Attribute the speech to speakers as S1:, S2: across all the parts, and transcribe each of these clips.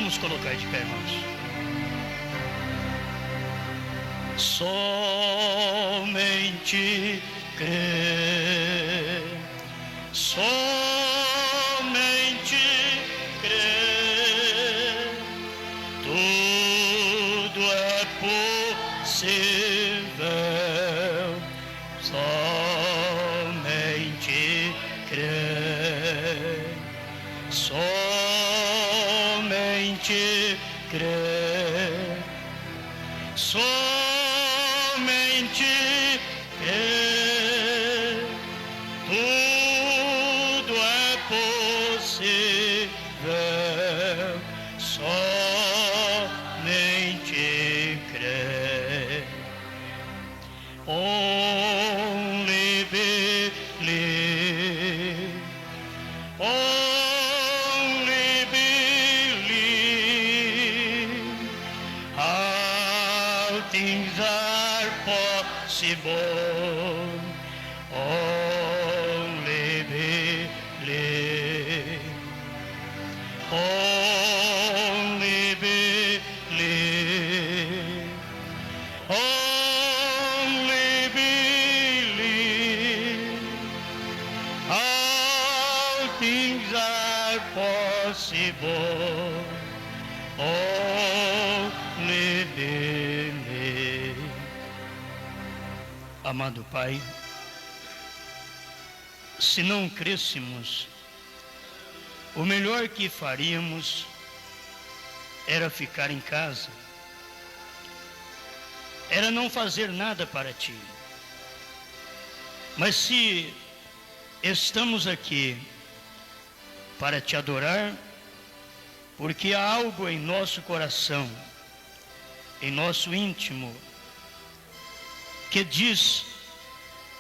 S1: Vamos colocar de pé, irmãos. Somente crer, somente crer, tudo é possível, somente crer, somente crer, somente crer, tudo é possível, somente crer. Only believe, only believe, all things are possible, only believe, only believe, only believe, all things are possible, only believe. Amado Pai, se não crêssemos, o melhor que faríamos era ficar em casa, era não fazer nada para Ti. Mas se estamos aqui para Te adorar, porque há algo em nosso coração, em nosso íntimo, que diz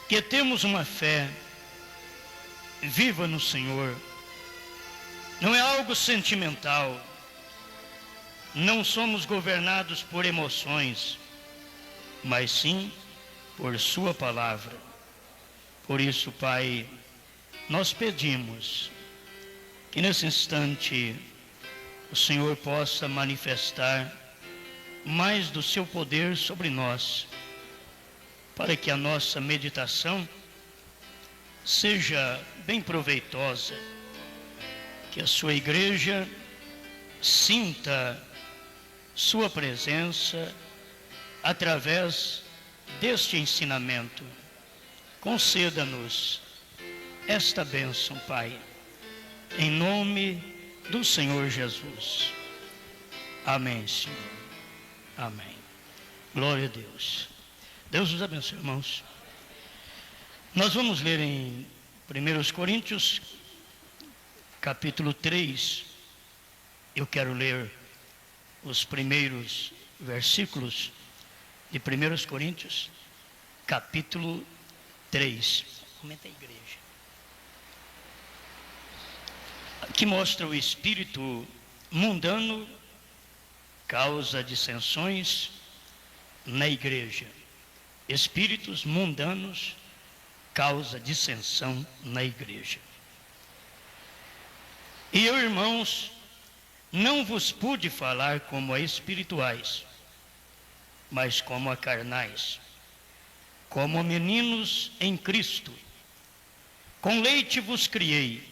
S1: que temos uma fé viva no Senhor. Não é algo sentimental, não somos governados por emoções, mas sim por Sua palavra. Por isso, Pai, nós pedimos que nesse instante o Senhor possa manifestar mais do Seu poder sobre nós, para que a nossa meditação seja bem proveitosa, que a Sua igreja sinta Sua presença através deste ensinamento. Conceda-nos esta bênção, Pai, em nome do Senhor Jesus. Amém, Senhor. Amém. Glória a Deus. Deus os abençoe, irmãos. Nós vamos ler em 1 Coríntios, capítulo 3. Eu quero ler os primeiros versículos de 1 Coríntios, capítulo 3. Aumenta a igreja. Aqui mostra o espírito mundano, causa dissensões na igreja. Espíritos mundanos, causa dissensão na igreja. E eu, irmãos, não vos pude falar como a espirituais, mas como a carnais, como a meninos em Cristo. Com leite vos criei,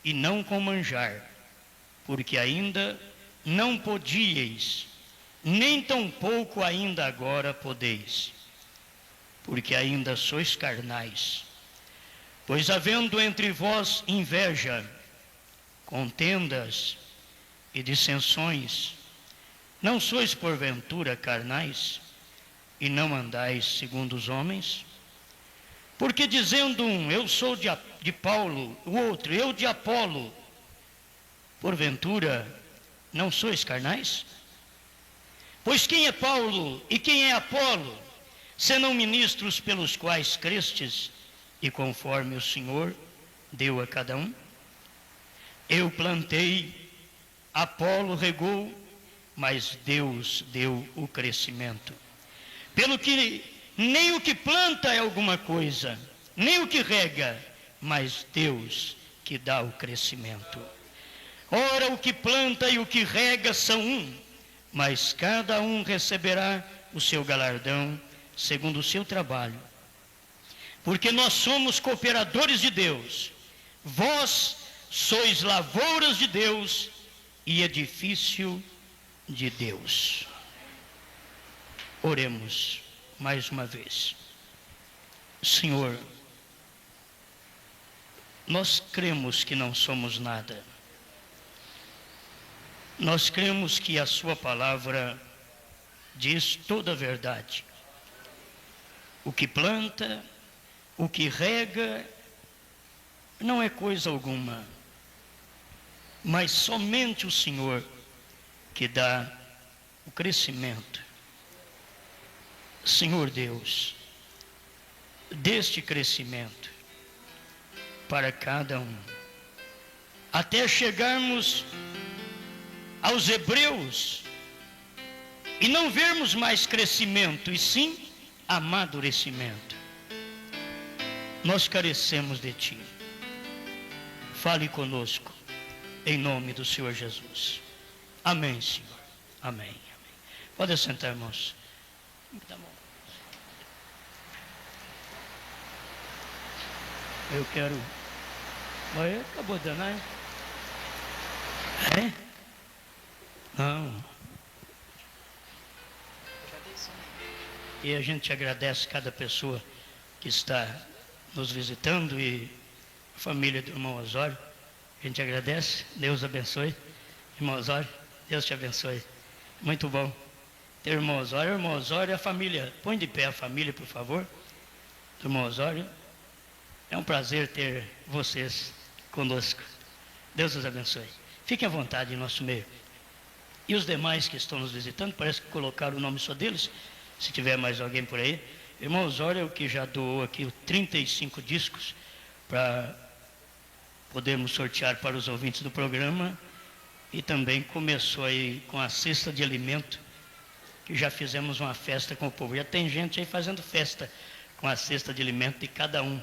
S1: e não com manjar, porque ainda não podíeis, nem tampouco ainda agora podeis, porque ainda sois carnais. Pois havendo entre vós inveja, contendas e dissensões, não sois porventura carnais, e não andais segundo os homens? Porque dizendo um, eu sou de Paulo, o outro, eu de Apolo, porventura não sois carnais? Pois quem é Paulo e quem é Apolo, senão ministros pelos quais crestes, e conforme o Senhor deu a cada um? Eu plantei, Apolo regou, mas Deus deu o crescimento. Pelo que nem o que planta é alguma coisa, nem o que rega, mas Deus que dá o crescimento. Ora, o que planta e o que rega são um, mas cada um receberá o seu galardão segundo o seu trabalho. Porque nós somos cooperadores de Deus, vós sois lavouras de Deus e edifício de Deus. Oremos mais uma vez. Senhor, nós cremos que não somos nada. Nós cremos que a sua palavra diz toda a verdade. O que planta, o que rega, não é coisa alguma, mas somente o Senhor que dá o crescimento. Senhor Deus, deste crescimento para cada um, até chegarmos aos Hebreus e não vermos mais crescimento, e sim amadurecimento. Nós carecemos de Ti. Fale conosco, em nome do Senhor Jesus. Amém, Senhor. Amém. Amém. Pode sentar, irmãos. Tá bom. Eu quero... Mas acabou de danar, é? Não. E a gente agradece cada pessoa que está nos visitando e a família do irmão Osório. A gente agradece, Deus abençoe. Irmão Osório, Deus te abençoe. Muito bom ter o irmão Osório e a família. Põe de pé a família, por favor. Do irmão Osório. É um prazer ter vocês conosco. Deus os abençoe. Fiquem à vontade em nosso meio. E os demais que estão nos visitando, parece que colocaram o nome só deles. Se tiver mais alguém por aí. Irmão Osório é o que já doou aqui 35 discos para podermos sortear para os ouvintes do programa. E também começou aí com a cesta de alimento, que já fizemos uma festa com o povo. Já tem gente aí fazendo festa com a cesta de alimento de cada um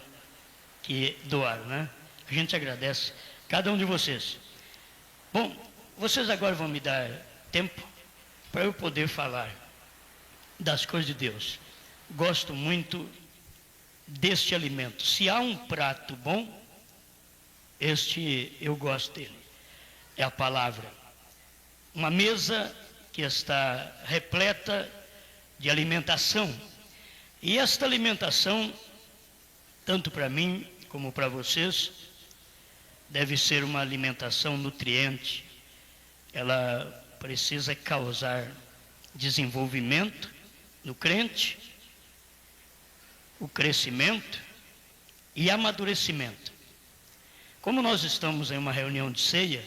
S1: que doaram, né? A gente agradece cada um de vocês. Bom, vocês agora vão me dar tempo para eu poder falar das coisas de Deus. Gosto muito deste alimento. Se há um prato bom, este eu gosto dele. É a palavra. Uma mesa que está repleta de alimentação. E esta alimentação, tanto para mim como para vocês, deve ser uma alimentação nutriente. Ela precisa causar desenvolvimento no crente, o crescimento e amadurecimento. Como nós estamos em uma reunião de ceia,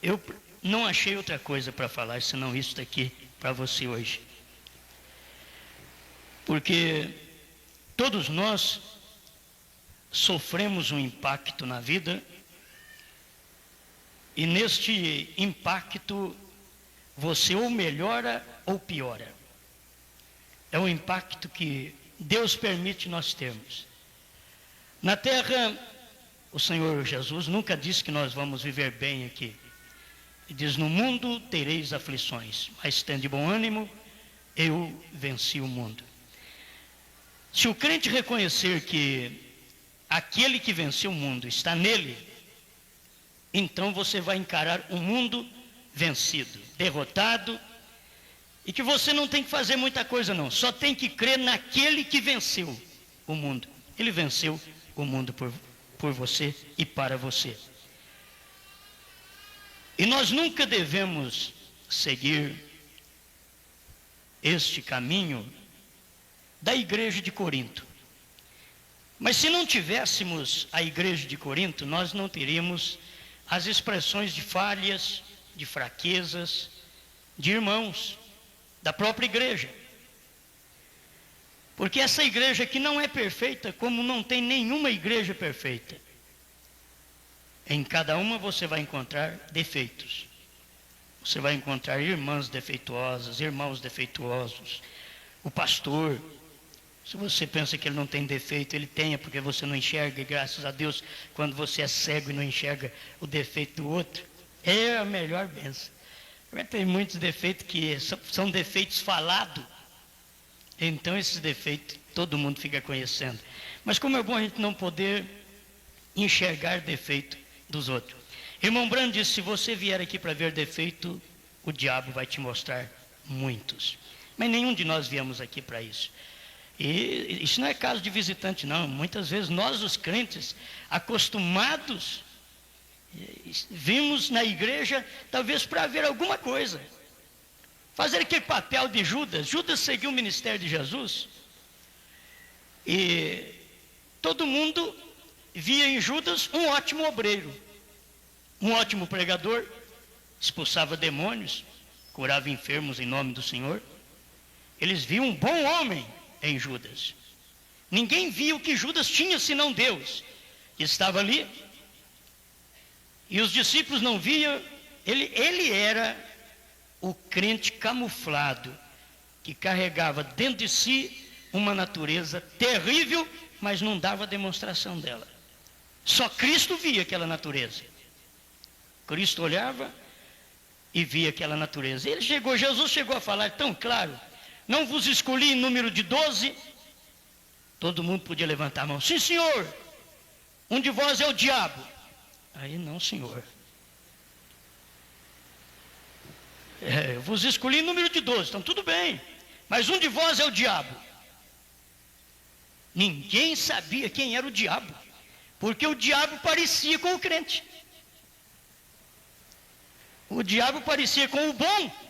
S1: eu não achei outra coisa para falar senão isso daqui para você hoje. Porque todos nós sofremos um impacto na vida e neste impacto você ou melhora ou piora. É um impacto que Deus permite nós termos. Na terra, o Senhor Jesus nunca disse que nós vamos viver bem aqui. Ele diz: no mundo tereis aflições, mas tende bom ânimo, eu venci o mundo. Se o crente reconhecer que aquele que venceu o mundo está nele, então você vai encarar um mundo vencido, derrotado, e que você não tem que fazer muita coisa não, só tem que crer naquele que venceu o mundo. Ele venceu o mundo por você e para você. E nós nunca devemos seguir este caminho da igreja de Corinto. Mas se não tivéssemos a igreja de Corinto, nós não teríamos as expressões de falhas, de fraquezas, de irmãos, da própria igreja. Porque essa igreja aqui não é perfeita, como não tem nenhuma igreja perfeita. Em cada uma você vai encontrar defeitos. Você vai encontrar irmãs defeituosas, irmãos defeituosos, o pastor, Se você pensa que ele não tem defeito, ele tem, porque você não enxerga, e graças a Deus, quando você é cego e não enxerga o defeito do outro, é a melhor bênção. Mas tem muitos defeitos que são defeitos falados, então esses defeitos todo mundo fica conhecendo. Mas como é bom a gente não poder enxergar defeito dos outros. Irmão Brando disse, se você vier aqui para ver defeito, o diabo vai te mostrar muitos. Mas nenhum de nós viemos aqui para isso. E isso não é caso de visitante, não. Muitas vezes nós, os crentes, acostumados, vimos na igreja, talvez para ver alguma coisa. Fazer aquele papel de Judas. Judas seguiu o ministério de Jesus. E todo mundo via em Judas um ótimo obreiro, um ótimo pregador, expulsava demônios, curava enfermos em nome do Senhor. Eles viam um bom homem em Judas. Ninguém via o que Judas tinha senão Deus, que estava ali. E os discípulos não viam. Ele era o crente camuflado, que carregava dentro de si uma natureza terrível, mas não dava demonstração dela. Só Cristo via aquela natureza. Cristo olhava e via aquela natureza. Jesus chegou a falar tão claro, não vos escolhi em número de 12, todo mundo podia levantar a mão, sim senhor, um de vós é o diabo. Aí não senhor, eu vos escolhi em número de 12, então tudo bem, mas um de vós é o diabo. Ninguém sabia quem era o diabo, porque o diabo parecia com o crente. O diabo parecia com o bom.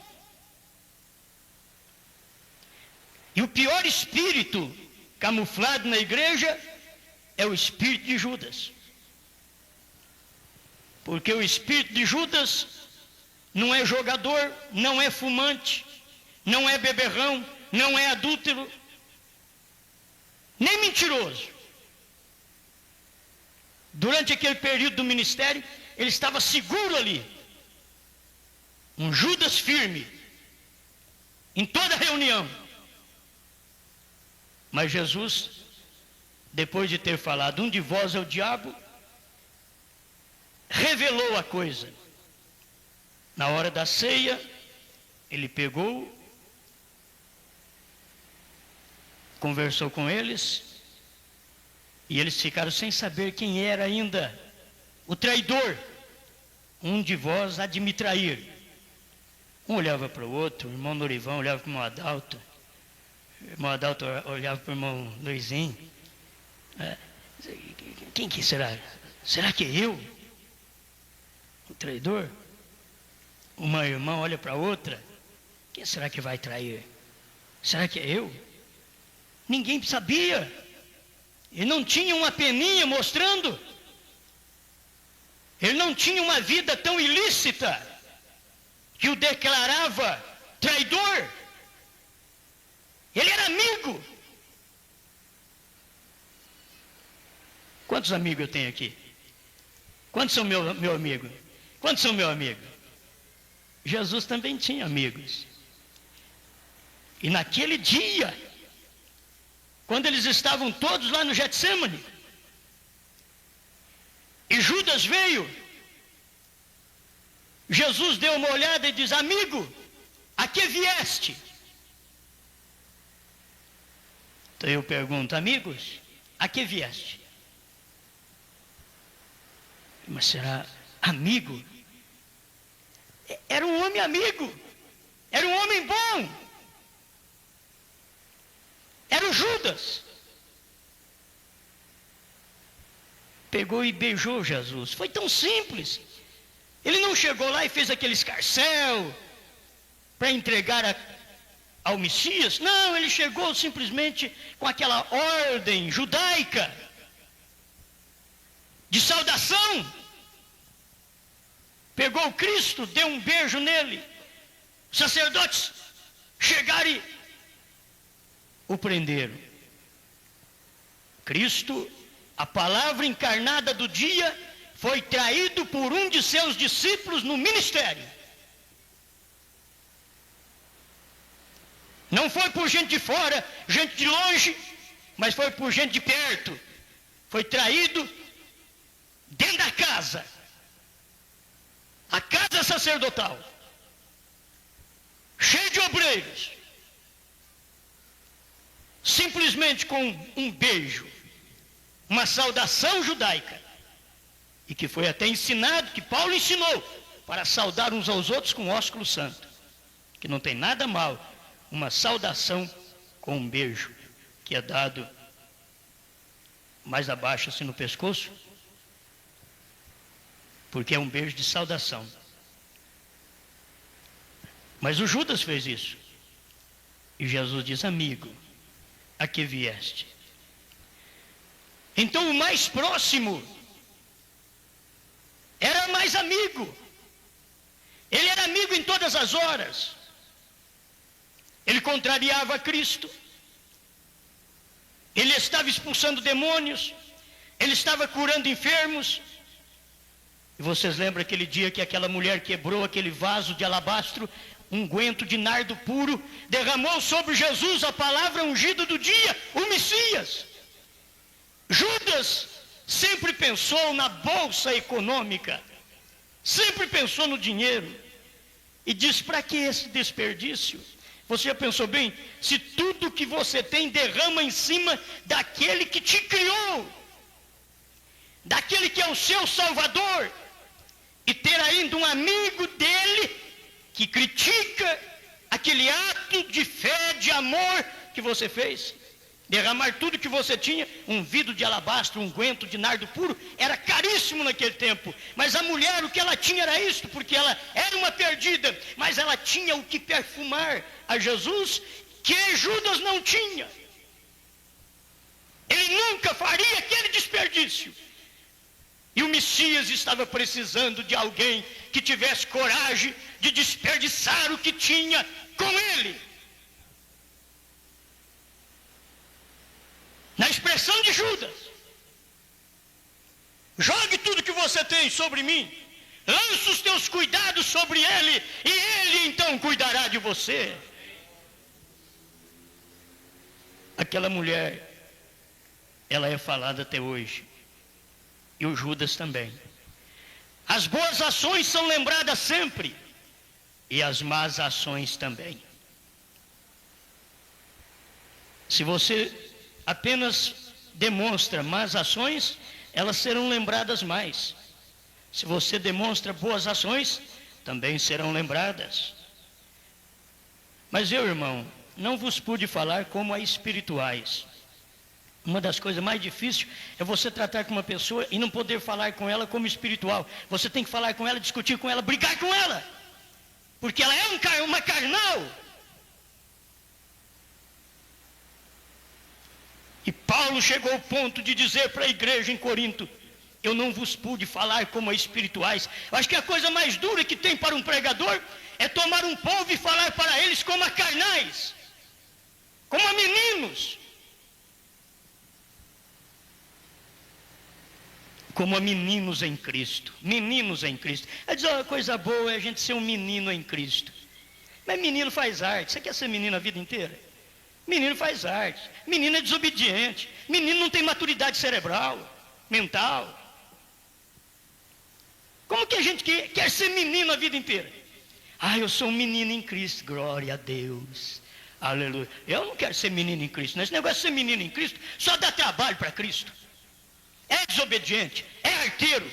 S1: E o pior espírito camuflado na igreja é o espírito de Judas. Porque o espírito de Judas não é jogador, não é fumante, não é beberrão, não é adúltero, nem mentiroso. Durante aquele período do ministério, ele estava seguro ali. Um Judas firme, em toda reunião. Mas Jesus, depois de ter falado, um de vós é o diabo, revelou a coisa. Na hora da ceia, ele pegou, conversou com eles, e eles ficaram sem saber quem era ainda o traidor. Um de vós há de me trair. Um olhava para o outro, o irmão Norivão olhava para o irmão Adalto, o irmão Adalto olhava para o irmão Luizinho. Quem que será? Será que é eu? O traidor? Uma irmã olha para a outra, quem será que vai trair? Será que é eu? Ninguém sabia. Ele não tinha uma peninha mostrando. Ele não tinha uma vida tão ilícita que o declarava traidor. Ele era amigo. Quantos amigos eu tenho aqui? Quantos são meu amigo? Quantos são meu amigo? Jesus também tinha amigos. E naquele dia, quando eles estavam todos lá no Getsemane, e Judas veio, Jesus deu uma olhada e diz: amigo, a que vieste? Então eu pergunto: amigos, a que vieste? Mas será amigo? Era um homem amigo, era um homem bom, era o Judas. Pegou e beijou Jesus. Foi tão simples. Ele não chegou lá e fez aquele escarcéu para entregar ao Messias. Não, ele chegou simplesmente com aquela ordem judaica de saudação. Pegou o Cristo, deu um beijo nele. Os sacerdotes chegaram e o prenderam. Cristo, a palavra encarnada do dia, foi traído por um de seus discípulos no ministério. Não foi por gente de fora, gente de longe, mas foi por gente de perto. Foi traído dentro da casa, a casa sacerdotal, cheio de obreiros, simplesmente com um beijo, uma saudação judaica, e que foi até ensinado, que Paulo ensinou, para saudar uns aos outros com ósculo santo, que não tem nada mal, uma saudação com um beijo, que é dado mais abaixo assim no pescoço, porque é um beijo de saudação. Mas o Judas fez isso, e Jesus diz: amigo, a que vieste? Então o mais próximo era mais amigo. Ele era amigo em todas as horas. Ele contrariava Cristo. Ele estava expulsando demônios. Ele estava curando enfermos. E vocês lembram aquele dia que aquela mulher quebrou aquele vaso de alabastro, unguento de nardo puro, derramou sobre Jesus a palavra ungida do dia, o Messias. Judas sempre pensou na bolsa econômica, sempre pensou no dinheiro, e diz: para que esse desperdício? Você já pensou bem? Se tudo que você tem derrama em cima daquele que te criou, daquele que é o seu Salvador, e ter ainda um amigo dele que critica aquele ato de fé, de amor que você fez, derramar tudo que você tinha, um vidro de alabastro, um unguento de nardo puro, era caríssimo naquele tempo. Mas a mulher, o que ela tinha era isto, porque ela era uma perdida, mas ela tinha o que perfumar a Jesus, que Judas não tinha. Ele nunca faria aquele desperdício. E o Messias estava precisando de alguém que tivesse coragem de desperdiçar o que tinha com ele. Na expressão de Judas: jogue tudo que você tem sobre mim, lance os teus cuidados sobre ele, e ele então cuidará de você. Aquela mulher, ela é falada até hoje, e o Judas também. As boas ações são lembradas sempre, e as más ações também. Se você apenas demonstra más ações, elas serão lembradas mais. Se você demonstra boas ações, também serão lembradas. Mas eu, irmão, não vos pude falar como a espirituais. Uma das coisas mais difíceis é você tratar com uma pessoa e não poder falar com ela como espiritual. Você tem que falar com ela, discutir com ela, brigar com ela, porque ela é uma carnal. E Paulo chegou ao ponto de dizer para a igreja em Corinto: eu não vos pude falar como a espirituais. Eu acho que a coisa mais dura que tem para um pregador é tomar um povo e falar para eles como a carnais, como a meninos, como a meninos em Cristo. Meninos em Cristo. Ela diz: uma coisa boa é a gente ser um menino em Cristo. Mas menino faz arte. Você quer ser menino a vida inteira? Menino faz arte. Menino é desobediente. Menino não tem maturidade cerebral, mental. Como que a gente quer ser menino a vida inteira? Eu sou um menino em Cristo. Glória a Deus. Aleluia. Eu não quero ser menino em Cristo. Esse negócio de ser menino em Cristo só dá trabalho para Cristo. É desobediente, é arteiro.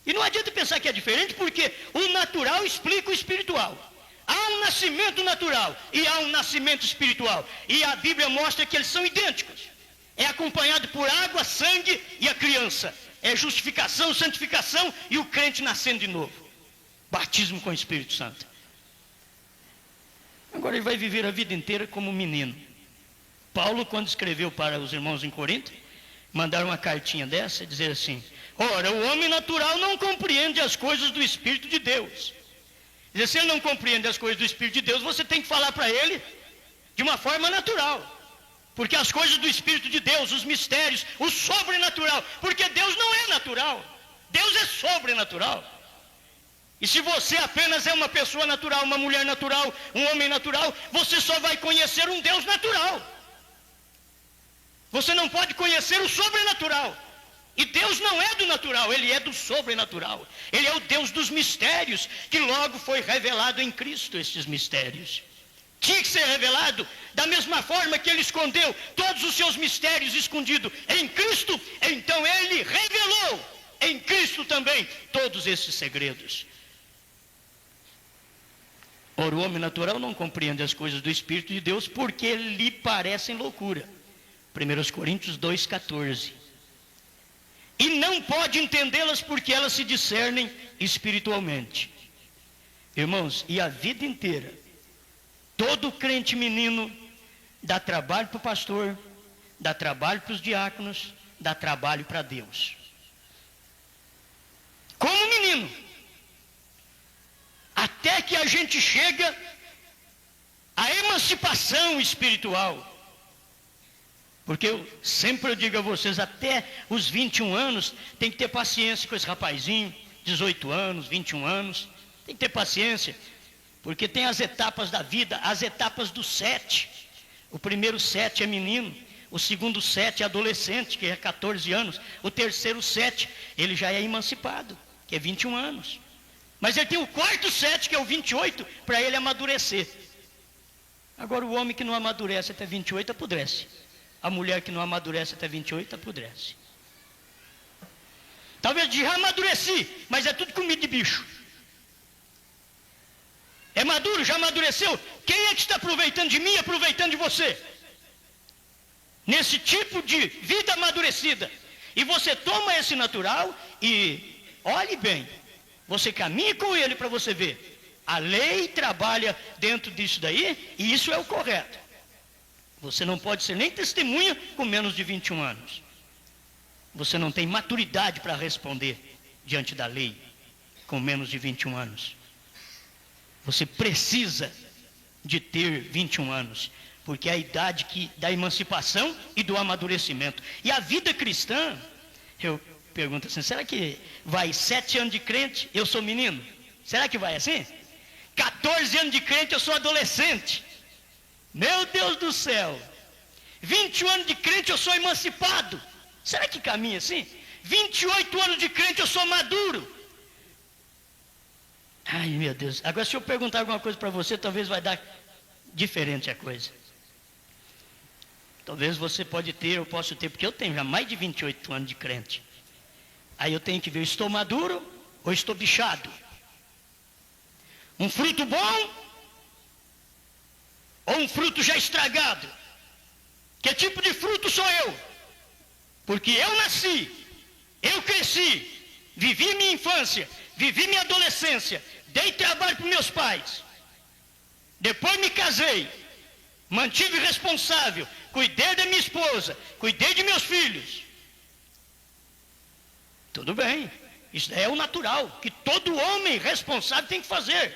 S1: E não adianta pensar que é diferente, porque o natural explica o espiritual. Há um nascimento natural e há um nascimento espiritual. E a Bíblia mostra que eles são idênticos. É acompanhado por água, sangue e a criança. É justificação, santificação e o crente nascendo de novo. Batismo com o Espírito Santo. Agora ele vai viver a vida inteira como menino. Paulo, quando escreveu para os irmãos em Corinto, mandaram uma cartinha dessa, dizer assim: ora, o homem natural não compreende as coisas do Espírito de Deus. Dizer, se ele não compreende as coisas do Espírito de Deus, você tem que falar para ele de uma forma natural. Porque as coisas do Espírito de Deus, os mistérios, o sobrenatural, porque Deus não é natural, Deus é sobrenatural. E se você apenas é uma pessoa natural, uma mulher natural, um homem natural, você só vai conhecer um Deus natural. Você não pode conhecer o sobrenatural. E Deus não é do natural, Ele é do sobrenatural. Ele é o Deus dos mistérios, que logo foi revelado em Cristo, esses mistérios. Tinha que ser revelado da mesma forma que Ele escondeu todos os seus mistérios escondidos em Cristo. Então Ele revelou em Cristo também todos esses segredos. Ora, o homem natural não compreende as coisas do Espírito de Deus porque lhe parecem loucura. 1 Coríntios 2,14. E não pode entendê-las porque elas se discernem espiritualmente. Irmãos, e a vida inteira, todo crente menino dá trabalho para o pastor, dá trabalho para os diáconos, dá trabalho para Deus. Como menino. Até que a gente chega à emancipação espiritual. Porque eu sempre digo a vocês, até os 21 anos, tem que ter paciência com esse rapazinho, 18 anos, 21 anos, tem que ter paciência, porque tem as etapas da vida, as etapas do 7. O primeiro 7 é menino, o segundo 7 é adolescente, que é 14 anos, o terceiro 7, ele já é emancipado, que é 21 anos. Mas ele tem o quarto 7, que é o 28, para ele amadurecer. Agora o homem que não amadurece até 28 apodrece. A mulher que não amadurece até 28 apodrece. Talvez já amadureci, mas é tudo comida de bicho. É maduro, já amadureceu. Quem é que está aproveitando de mim e aproveitando de você? Nesse tipo de vida amadurecida. E você toma esse natural e olhe bem. Você caminha com ele para você ver. A lei trabalha dentro disso daí e isso é o correto. Você não pode ser nem testemunha com menos de 21 anos. Você não tem maturidade para responder diante da lei com menos de 21 anos. Você precisa de ter 21 anos, porque é a idade da emancipação e do amadurecimento. E a vida cristã, eu pergunto assim, será que vai 7 anos de crente, eu sou menino? Será que vai assim? 14 anos de crente, eu sou adolescente. Meu Deus do céu, 21 anos de crente eu sou emancipado. Será que caminha assim? 28 anos de crente eu sou maduro. Ai meu Deus, agora se eu perguntar alguma coisa para você, talvez vai dar diferente a coisa. Talvez você pode ter, eu posso ter, porque eu tenho já mais de 28 anos de crente. Aí eu tenho que ver, estou maduro ou estou bichado? Um fruto bom ou um fruto já estragado? Que tipo de fruto sou eu? Porque eu nasci, eu cresci, vivi minha infância, vivi minha adolescência, dei trabalho para meus pais, depois me casei, mantive responsável, cuidei da minha esposa, cuidei de meus filhos. Tudo bem, isso é o natural, que todo homem responsável tem que fazer.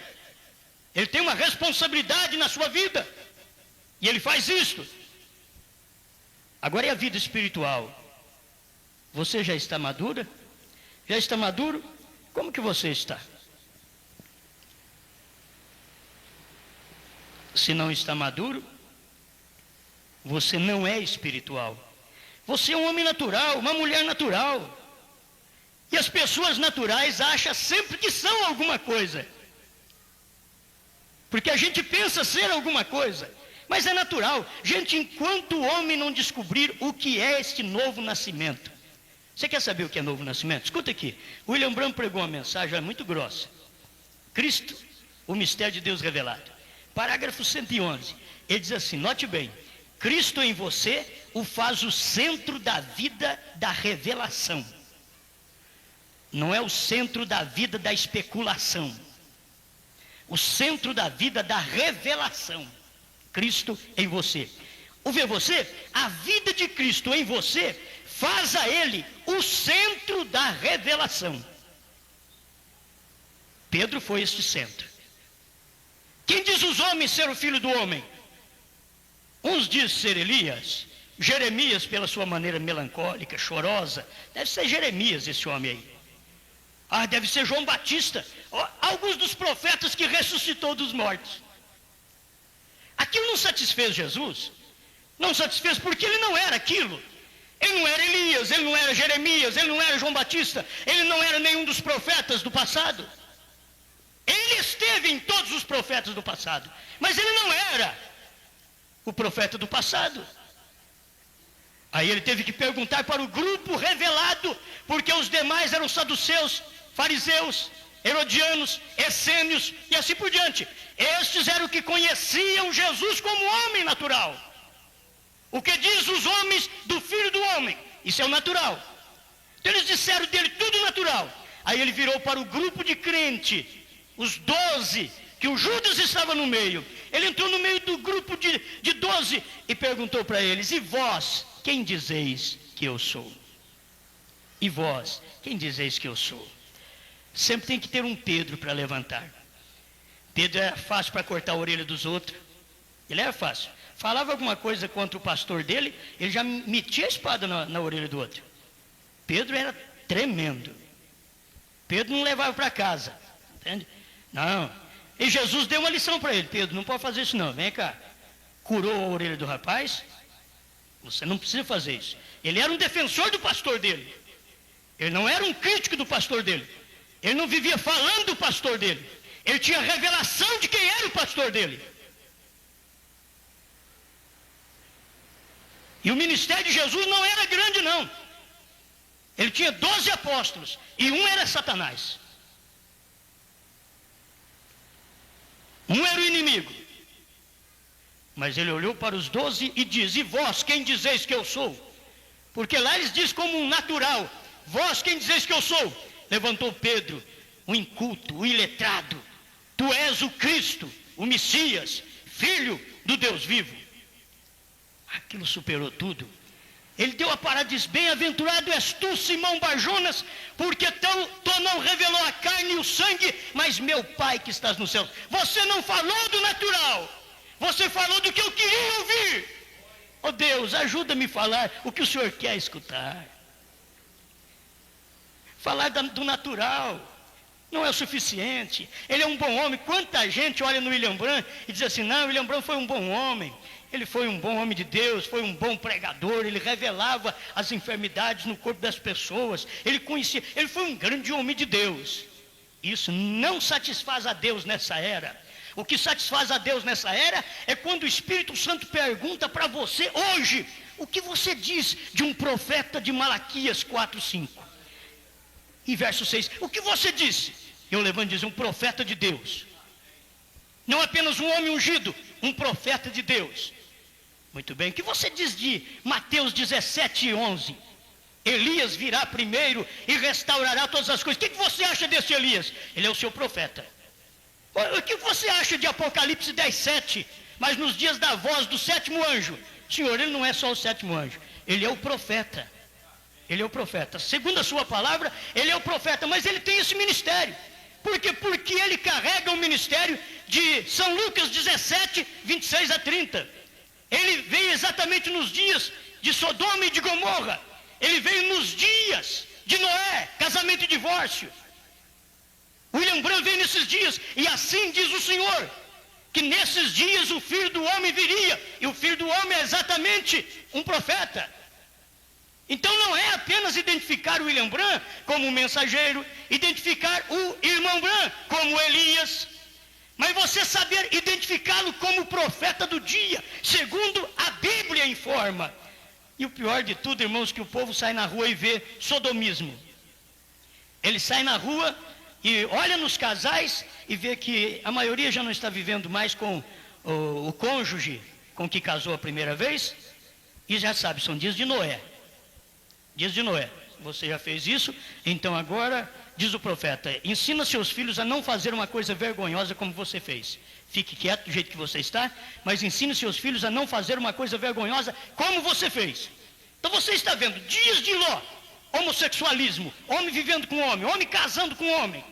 S1: Ele tem uma responsabilidade na sua vida. E ele faz isso. Agora é a vida espiritual. Você já está madura? Já está maduro? Como que você está? Se não está maduro, você não é espiritual. Você é um homem natural, uma mulher natural. E as pessoas naturais acham sempre que são alguma coisa. Porque a gente pensa ser alguma coisa, mas é natural. Gente, enquanto o homem não descobrir o que é este novo nascimento. Você quer saber o que é novo nascimento? Escuta aqui. William Branham pregou uma mensagem muito grossa. Cristo, o mistério de Deus revelado. Parágrafo 111. Ele diz assim, note bem. Cristo em você o faz o centro da vida da revelação. Não é o centro da vida da especulação. O centro da vida da revelação. Cristo em você. O ver você, a vida de Cristo em você, faz a ele o centro da revelação. Pedro foi este centro. Quem diz os homens ser o filho do homem? Uns dizem ser Elias, Jeremias pela sua maneira melancólica, chorosa. Deve ser Jeremias esse homem aí. Ah, deve ser João Batista, alguns dos profetas que ressuscitou dos mortos. Aquilo não satisfez Jesus. Não satisfez porque ele não era aquilo. Ele não era Elias, ele não era Jeremias, ele não era João Batista, ele não era nenhum dos profetas do passado. Ele esteve em todos os profetas do passado, mas ele não era o profeta do passado. Aí ele teve que perguntar para o grupo revelado, porque os demais eram saduceus, fariseus, herodianos, essênios e assim por diante. Estes eram que conheciam Jesus como homem natural. O que diz os homens do Filho do Homem? Isso é o natural. Então eles disseram dele tudo natural. Aí ele virou para o grupo de crente, os 12, que o Judas estava no meio. Ele entrou no meio do grupo de 12 e perguntou para eles: e vós, quem dizeis que eu sou? E vós, quem dizeis que eu sou? Sempre tem que ter um Pedro para levantar. Pedro era fácil para cortar a orelha dos outros. Ele era fácil. Falava alguma coisa contra o pastor dele, ele já metia a espada na orelha do outro. Pedro era tremendo. Pedro não levava para casa. Entende? Não. E Jesus deu uma lição para ele: Pedro, não pode fazer isso não, vem cá. Curou a orelha do rapaz, você não precisa fazer isso. Ele era um defensor do pastor dele. Ele não era um crítico do pastor dele. Ele não vivia falando do pastor dele. Ele tinha revelação de quem era o pastor dele. E o ministério de Jesus não era grande, não. Ele tinha 12 apóstolos e um era Satanás. Um era o inimigo. Mas ele olhou para os 12 e diz: e vós, quem dizeis que eu sou? Porque lá eles dizem como um natural: vós, quem dizeis que eu sou? Levantou Pedro, o inculto, o iletrado: tu és o Cristo, o Messias, filho do Deus vivo. Aquilo superou tudo. Ele deu a parada e disse: bem-aventurado és tu, Simão Barjonas, porque tu não revelou a carne e o sangue, mas meu Pai que estás no céu. Você não falou do natural, você falou do que eu queria ouvir. Oh Deus, ajuda-me a falar o que o Senhor quer escutar. Falar do natural não é o suficiente. Ele é um bom homem. Quanta gente olha no William Branham e diz assim: não, William Branham foi um bom homem. Ele foi um bom homem de Deus, foi um bom pregador, ele revelava as enfermidades no corpo das pessoas, ele conhecia, ele foi um grande homem de Deus. Isso não satisfaz a Deus nessa era. O que satisfaz a Deus nessa era é quando o Espírito Santo pergunta para você hoje: o que você diz de um profeta de Malaquias 4:5? E verso 6, o que você disse? Eu levanto e diz: um profeta de Deus. Não apenas um homem ungido, um profeta de Deus. Muito bem, o que você diz de Mateus 17:11? Elias virá primeiro e restaurará todas as coisas. O que você acha desse Elias? Ele é o seu profeta. O que você acha de Apocalipse 10:7? Mas nos dias da voz do sétimo anjo. Senhor, ele não é só o sétimo anjo, ele é o profeta. Ele é o profeta. Segundo a sua palavra, ele é o profeta, mas ele tem esse ministério. Por quê? Porque ele carrega o ministério de São Lucas 17:26-30. Ele veio exatamente nos dias de Sodoma e de Gomorra. Ele veio nos dias de Noé, casamento e divórcio. William Branham veio nesses dias, e assim diz o Senhor, que nesses dias o Filho do Homem viria, e o Filho do Homem é exatamente um profeta. Então não é apenas identificar o William Branham como mensageiro, identificar o irmão Branham como Elias, mas você saber identificá-lo como profeta do dia, segundo a Bíblia informa. E o pior de tudo, irmãos, que o povo sai na rua e vê sodomismo. Ele sai na rua e olha nos casais e vê que a maioria já não está vivendo mais com o cônjuge com que casou a primeira vez, e já sabe, são dias de Noé. Dias de Noé. Você já fez isso, então agora, diz o profeta, ensina seus filhos a não fazer uma coisa vergonhosa como você fez. Fique quieto do jeito que você está, mas ensine seus filhos a não fazer uma coisa vergonhosa como você fez. Então você está vendo dias de Ló, homossexualismo, homem vivendo com homem casando com homem.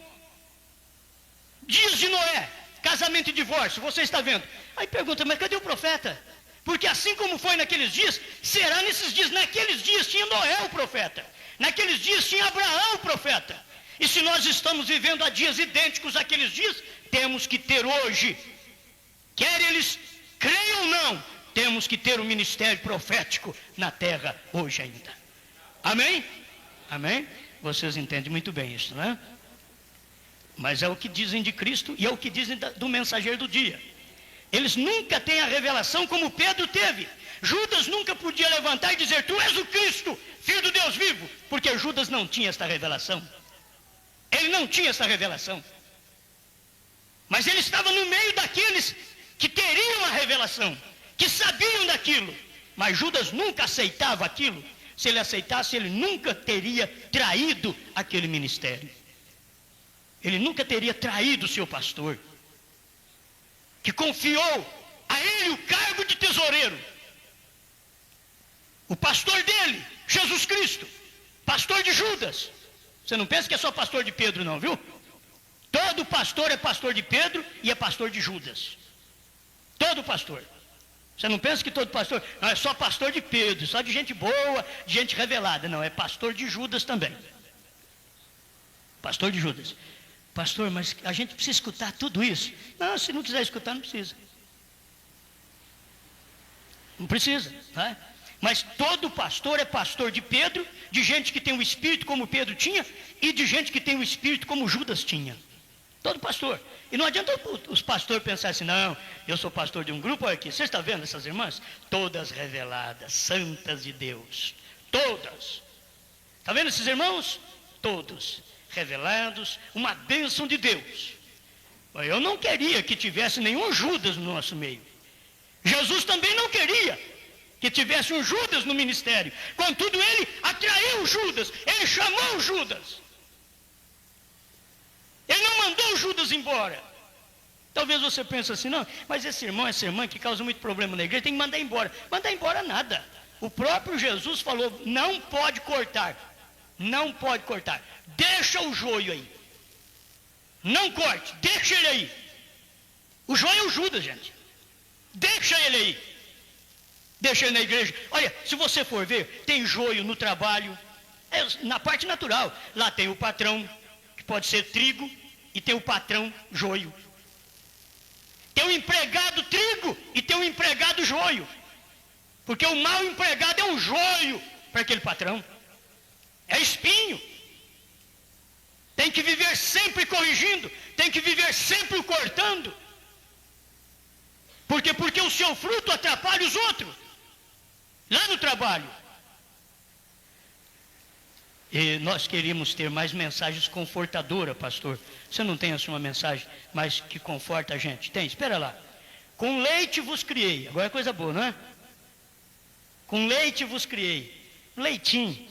S1: Dias de Noé, casamento e divórcio, você está vendo. Aí pergunta, mas cadê o profeta? Porque assim como foi naqueles dias, será nesses dias. Naqueles dias tinha Noé o profeta, naqueles dias tinha Abraão o profeta. E se nós estamos vivendo a dias idênticos àqueles dias, temos que ter hoje, quer eles creiam ou não, temos que ter um ministério profético na terra hoje ainda. Amém? Amém? Vocês entendem muito bem isso, né? Mas é o que dizem de Cristo e é o que dizem do mensageiro do dia. Eles nunca têm a revelação como Pedro teve. Judas nunca podia levantar e dizer: tu és o Cristo, filho do Deus vivo, porque Judas não tinha esta revelação. Ele não tinha essa revelação. Mas ele estava no meio daqueles que teriam a revelação, que sabiam daquilo. Mas Judas nunca aceitava aquilo. Se ele aceitasse, ele nunca teria traído aquele ministério. Ele nunca teria traído o seu pastor, que confiou a ele o cargo de tesoureiro. O pastor dele, Jesus Cristo, pastor de Judas. Você não pensa que é só pastor de Pedro não, viu? Todo pastor é pastor de Pedro e é pastor de Judas. Todo pastor. Você não pensa que todo pastor não, é só pastor de Pedro, só de gente boa, de gente revelada. Não, é pastor de Judas também. Pastor de Judas. Pastor, mas a gente precisa escutar tudo isso. Não, se não quiser escutar, não precisa. Não precisa, tá? Mas todo pastor é pastor de Pedro, de gente que tem o espírito como Pedro tinha, e de gente que tem o espírito como Judas tinha. Todo pastor. E não adianta os pastores pensarem assim: não, eu sou pastor de um grupo. Olha aqui, você está vendo essas irmãs? Todas reveladas, santas de Deus. Todas. Está vendo esses irmãos? Todos revelados, uma bênção de Deus. Eu não queria que tivesse nenhum Judas no nosso meio. Jesus também não queria que tivesse um Judas no ministério. Contudo, ele atraiu Judas, ele chamou Judas. Ele não mandou Judas embora. Talvez você pense assim: não, mas esse irmão, essa irmã que causa muito problema na igreja, tem que mandar embora. Mandar embora nada. O próprio Jesus falou: não pode cortar. Não pode cortar. Deixa o joio aí. Não corte, deixa ele aí. O joio é o Judas, gente. Deixa ele aí. Deixa ele na igreja. Olha, se você for ver, tem joio no trabalho, na parte natural. Lá tem o patrão, que pode ser trigo, e tem o patrão joio. Tem o empregado trigo e tem o empregado joio. Porque o mau empregado é um joio para aquele patrão. É espinho. Tem que viver sempre corrigindo, tem que viver sempre o cortando. Porque o seu fruto atrapalha os outros. Lá no trabalho. E nós queríamos ter mais mensagens confortadoras, pastor. Você não tem assim uma mensagem mais que conforta a gente? Tem, espera lá. Com leite vos criei. Agora é coisa boa, não é? Com leite vos criei. Leitinho.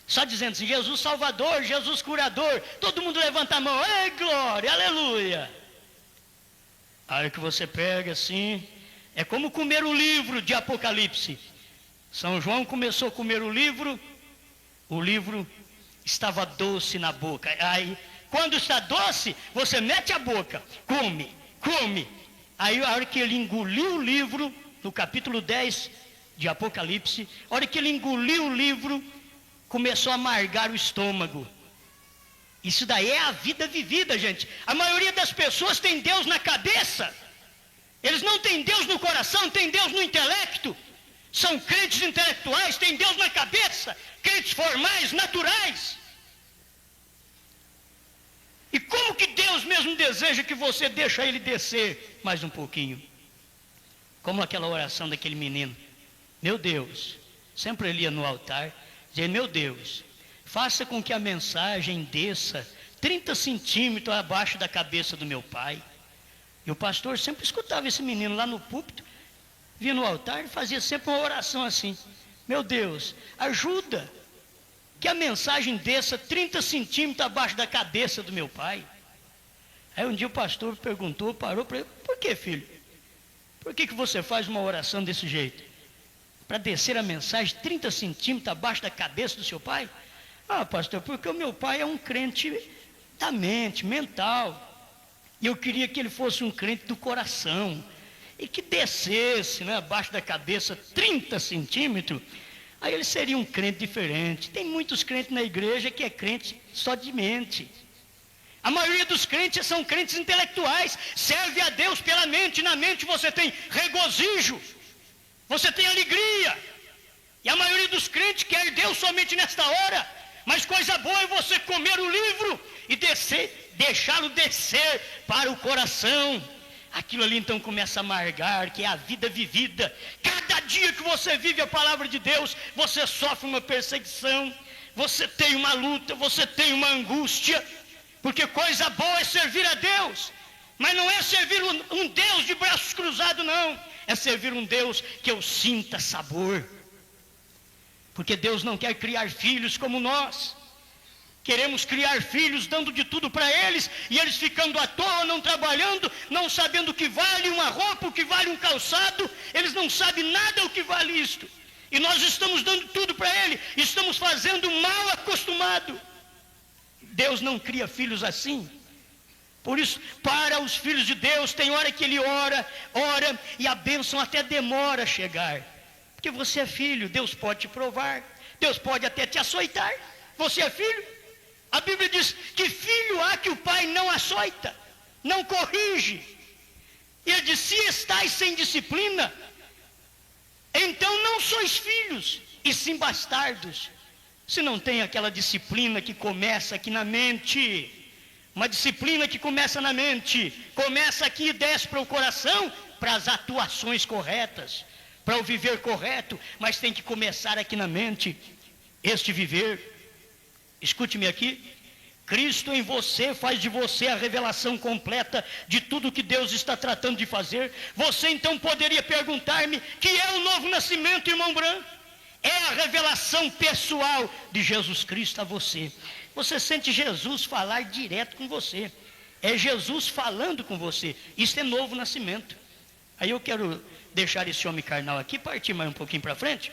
S1: Só dizendo assim: Jesus Salvador, Jesus Curador. Todo mundo levanta a mão. Ei, glória, aleluia. A hora que você pega assim, é como comer o livro de Apocalipse. São João começou a comer o livro estava doce na boca. Aí, quando está doce, você mete a boca, come. Aí, a hora que ele engoliu o livro, no capítulo 10 de Apocalipse, a hora que ele engoliu o livro, começou a amargar o estômago. Isso daí é a vida vivida, gente. A maioria das pessoas tem Deus na cabeça. Eles não têm Deus no coração, têm Deus no intelecto. São crentes intelectuais, têm Deus na cabeça. Crentes formais, naturais. E como que Deus mesmo deseja que você deixe ele descer mais um pouquinho? Como aquela oração daquele menino. Meu Deus, sempre ele ia no altar, dizia: meu Deus, faça com que a mensagem desça 30 centímetros abaixo da cabeça do meu pai. E o pastor sempre escutava esse menino lá no púlpito, vinha no altar e fazia sempre uma oração assim: meu Deus, ajuda que a mensagem desça 30 centímetros abaixo da cabeça do meu pai. Aí um dia o pastor perguntou, parou para ele: por que, filho? Por que você faz uma oração desse jeito? Para descer a mensagem 30 centímetros abaixo da cabeça do seu pai? Ah, pastor, porque o meu pai é um crente da mente, mental. E eu queria que ele fosse um crente do coração. E que descesse, né, abaixo da cabeça 30 centímetros. Aí ele seria um crente diferente. Tem muitos crentes na igreja que é crente só de mente. A maioria dos crentes são crentes intelectuais. Serve a Deus pela mente. Na mente você tem regozijo. Você tem alegria. E a maioria dos crentes quer Deus somente nesta hora. Mas coisa boa é você comer o livro e deixá-lo descer para o coração. Aquilo ali então começa a amargar, que é a vida vivida. Cada dia que você vive a palavra de Deus, você sofre uma perseguição, você tem uma luta, você tem uma angústia. Porque coisa boa é servir a Deus. Mas não é servir um Deus de braços cruzados, não. É servir um Deus que eu sinta sabor. Porque Deus não quer criar filhos como nós. Queremos criar filhos dando de tudo para eles, e eles ficando à toa, não trabalhando, não sabendo o que vale uma roupa, o que vale um calçado. Eles não sabem nada o que vale isto. E nós estamos dando tudo para ele, estamos fazendo mal acostumado. Deus não cria filhos assim. Por isso, para os filhos de Deus, tem hora que ele ora, e a bênção até demora a chegar. Porque você é filho, Deus pode te provar, Deus pode até te açoitar. Você é filho. A Bíblia diz que filho há que o pai não açoita, não corrige. E ele diz, se estáis sem disciplina, então não sois filhos, e sim bastardos. Se não tem aquela disciplina que começa aqui na mente, uma disciplina que começa na mente, começa aqui e desce para o coração, para as atuações corretas, para o viver correto, mas tem que começar aqui na mente, este viver. Escute-me aqui, Cristo em você faz de você a revelação completa de tudo que Deus está tratando de fazer. Você então poderia perguntar-me, que é o novo nascimento, irmão Branco? É a revelação pessoal de Jesus Cristo a você. Você sente Jesus falar direto com você. É Jesus falando com você. Isso é novo nascimento. Aí eu quero deixar esse homem carnal aqui, partir mais um pouquinho para frente.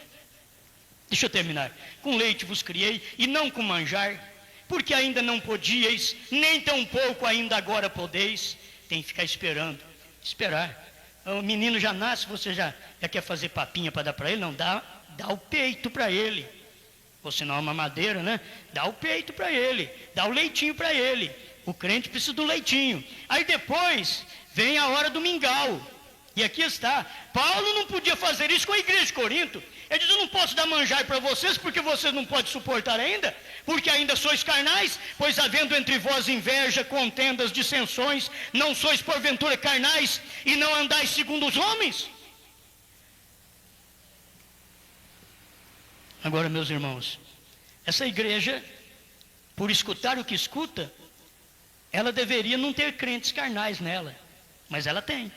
S1: Deixa eu terminar. Com leite vos criei, e não com manjar, porque ainda não podíeis, nem tampouco ainda agora podeis. Tem que ficar esperando. Esperar. O menino já nasce, você já quer fazer papinha para dar para ele? Não, dá o peito para ele. Você não é uma madeira, né? Dá o peito para ele, dá o leitinho para ele. O crente precisa do leitinho. Aí depois vem a hora do mingau. E aqui está. Paulo não podia fazer isso com a igreja de Corinto. Ele diz, eu não posso dar manjar para vocês, porque vocês não podem suportar ainda, porque ainda sois carnais, pois havendo entre vós inveja, contendas, dissensões, não sois porventura carnais, e não andais segundo os homens? Agora, meus irmãos, essa igreja, por escutar o que escuta, ela deveria não ter crentes carnais nela, mas ela tem.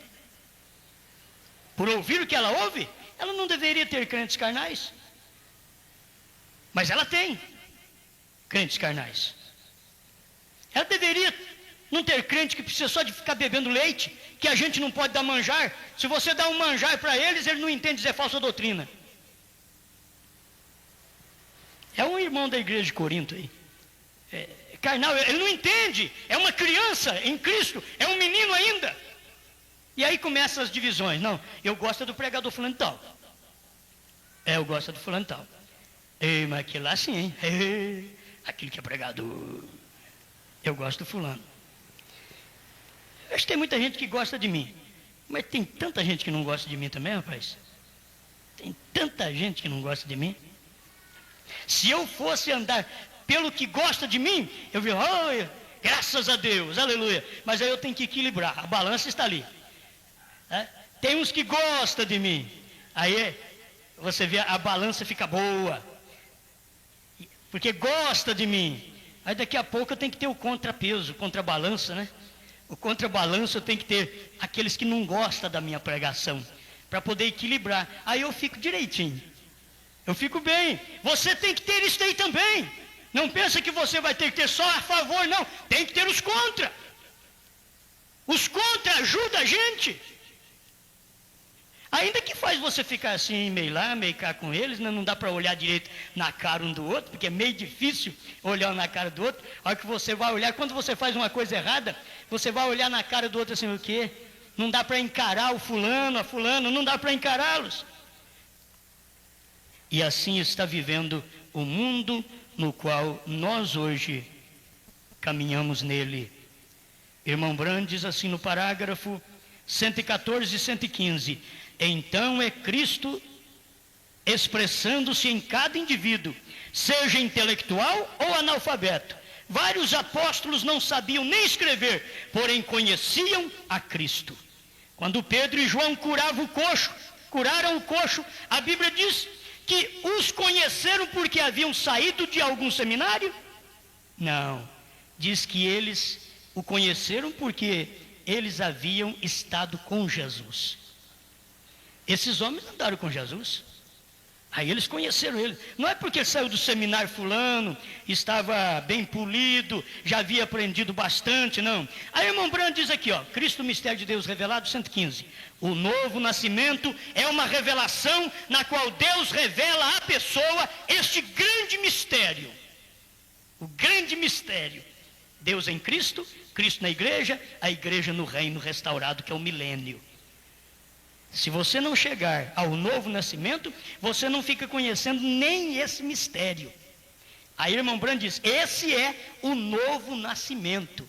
S1: Por ouvir o que ela ouve, ela não deveria ter crentes carnais, mas ela tem crentes carnais. Ela deveria não ter crente que precisa só de ficar bebendo leite, que a gente não pode dar manjar. Se você dá um manjar para eles, ele não entende dizer falsa doutrina. É um irmão da igreja de Corinto aí, carnal, ele não entende, é uma criança em Cristo, é um menino ainda. E aí começam as divisões. Não, eu gosto do pregador fulano tal. Eu gosto do fulano tal. Ei, mas aquele lá sim, hein? Ei, aquele que é pregador. Eu gosto do fulano. Eu acho que tem muita gente que gosta de mim, mas tem tanta gente que não gosta de mim também, rapaz. Tem tanta gente que não gosta de mim. Se eu fosse andar pelo que gosta de mim, eu vi, oh, graças a Deus, aleluia. Mas aí eu tenho que equilibrar, a balança está ali. Tem uns que gostam de mim, aí você vê, a balança fica boa, porque gosta de mim. Aí daqui a pouco eu tenho que ter o contrapeso, o contrabalança, né? O contrabalanço eu tenho que ter aqueles que não gostam da minha pregação, para poder equilibrar. Aí eu fico direitinho, eu fico bem. Você tem que ter isso aí também. Não pensa que você vai ter que ter só a favor, não. Tem que ter os contra. Os contra ajudam a gente. Ainda que faz você ficar assim, meio lá, meio cá com eles, né? Não dá para olhar direito na cara um do outro, porque é meio difícil olhar na cara do outro. A hora que você vai olhar, quando você faz uma coisa errada, você vai olhar na cara do outro assim, o quê? Não dá para encarar o fulano, a fulano, não dá para encará-los. E assim está vivendo o mundo no qual nós hoje caminhamos nele. Irmão Brandt diz assim no parágrafo 114 e 115, então é Cristo expressando-se em cada indivíduo, seja intelectual ou analfabeto. Vários apóstolos não sabiam nem escrever, porém conheciam a Cristo. Quando Pedro e João curaram o coxo, a Bíblia diz que os conheceram porque haviam saído de algum seminário? Não, diz que eles o conheceram porque eles haviam estado com Jesus. Esses homens andaram com Jesus. Aí eles conheceram ele. Não é porque saiu do seminário fulano, estava bem polido, já havia aprendido bastante, não. Aí o irmão Brando diz aqui, Cristo, mistério de Deus revelado, 115. O novo nascimento é uma revelação na qual Deus revela à pessoa este grande mistério. O grande mistério. Deus em Cristo, Cristo na igreja, a igreja no reino restaurado, que é o milênio. Se você não chegar ao novo nascimento, você não fica conhecendo nem esse mistério. Aí o irmão Brando diz, esse é o novo nascimento.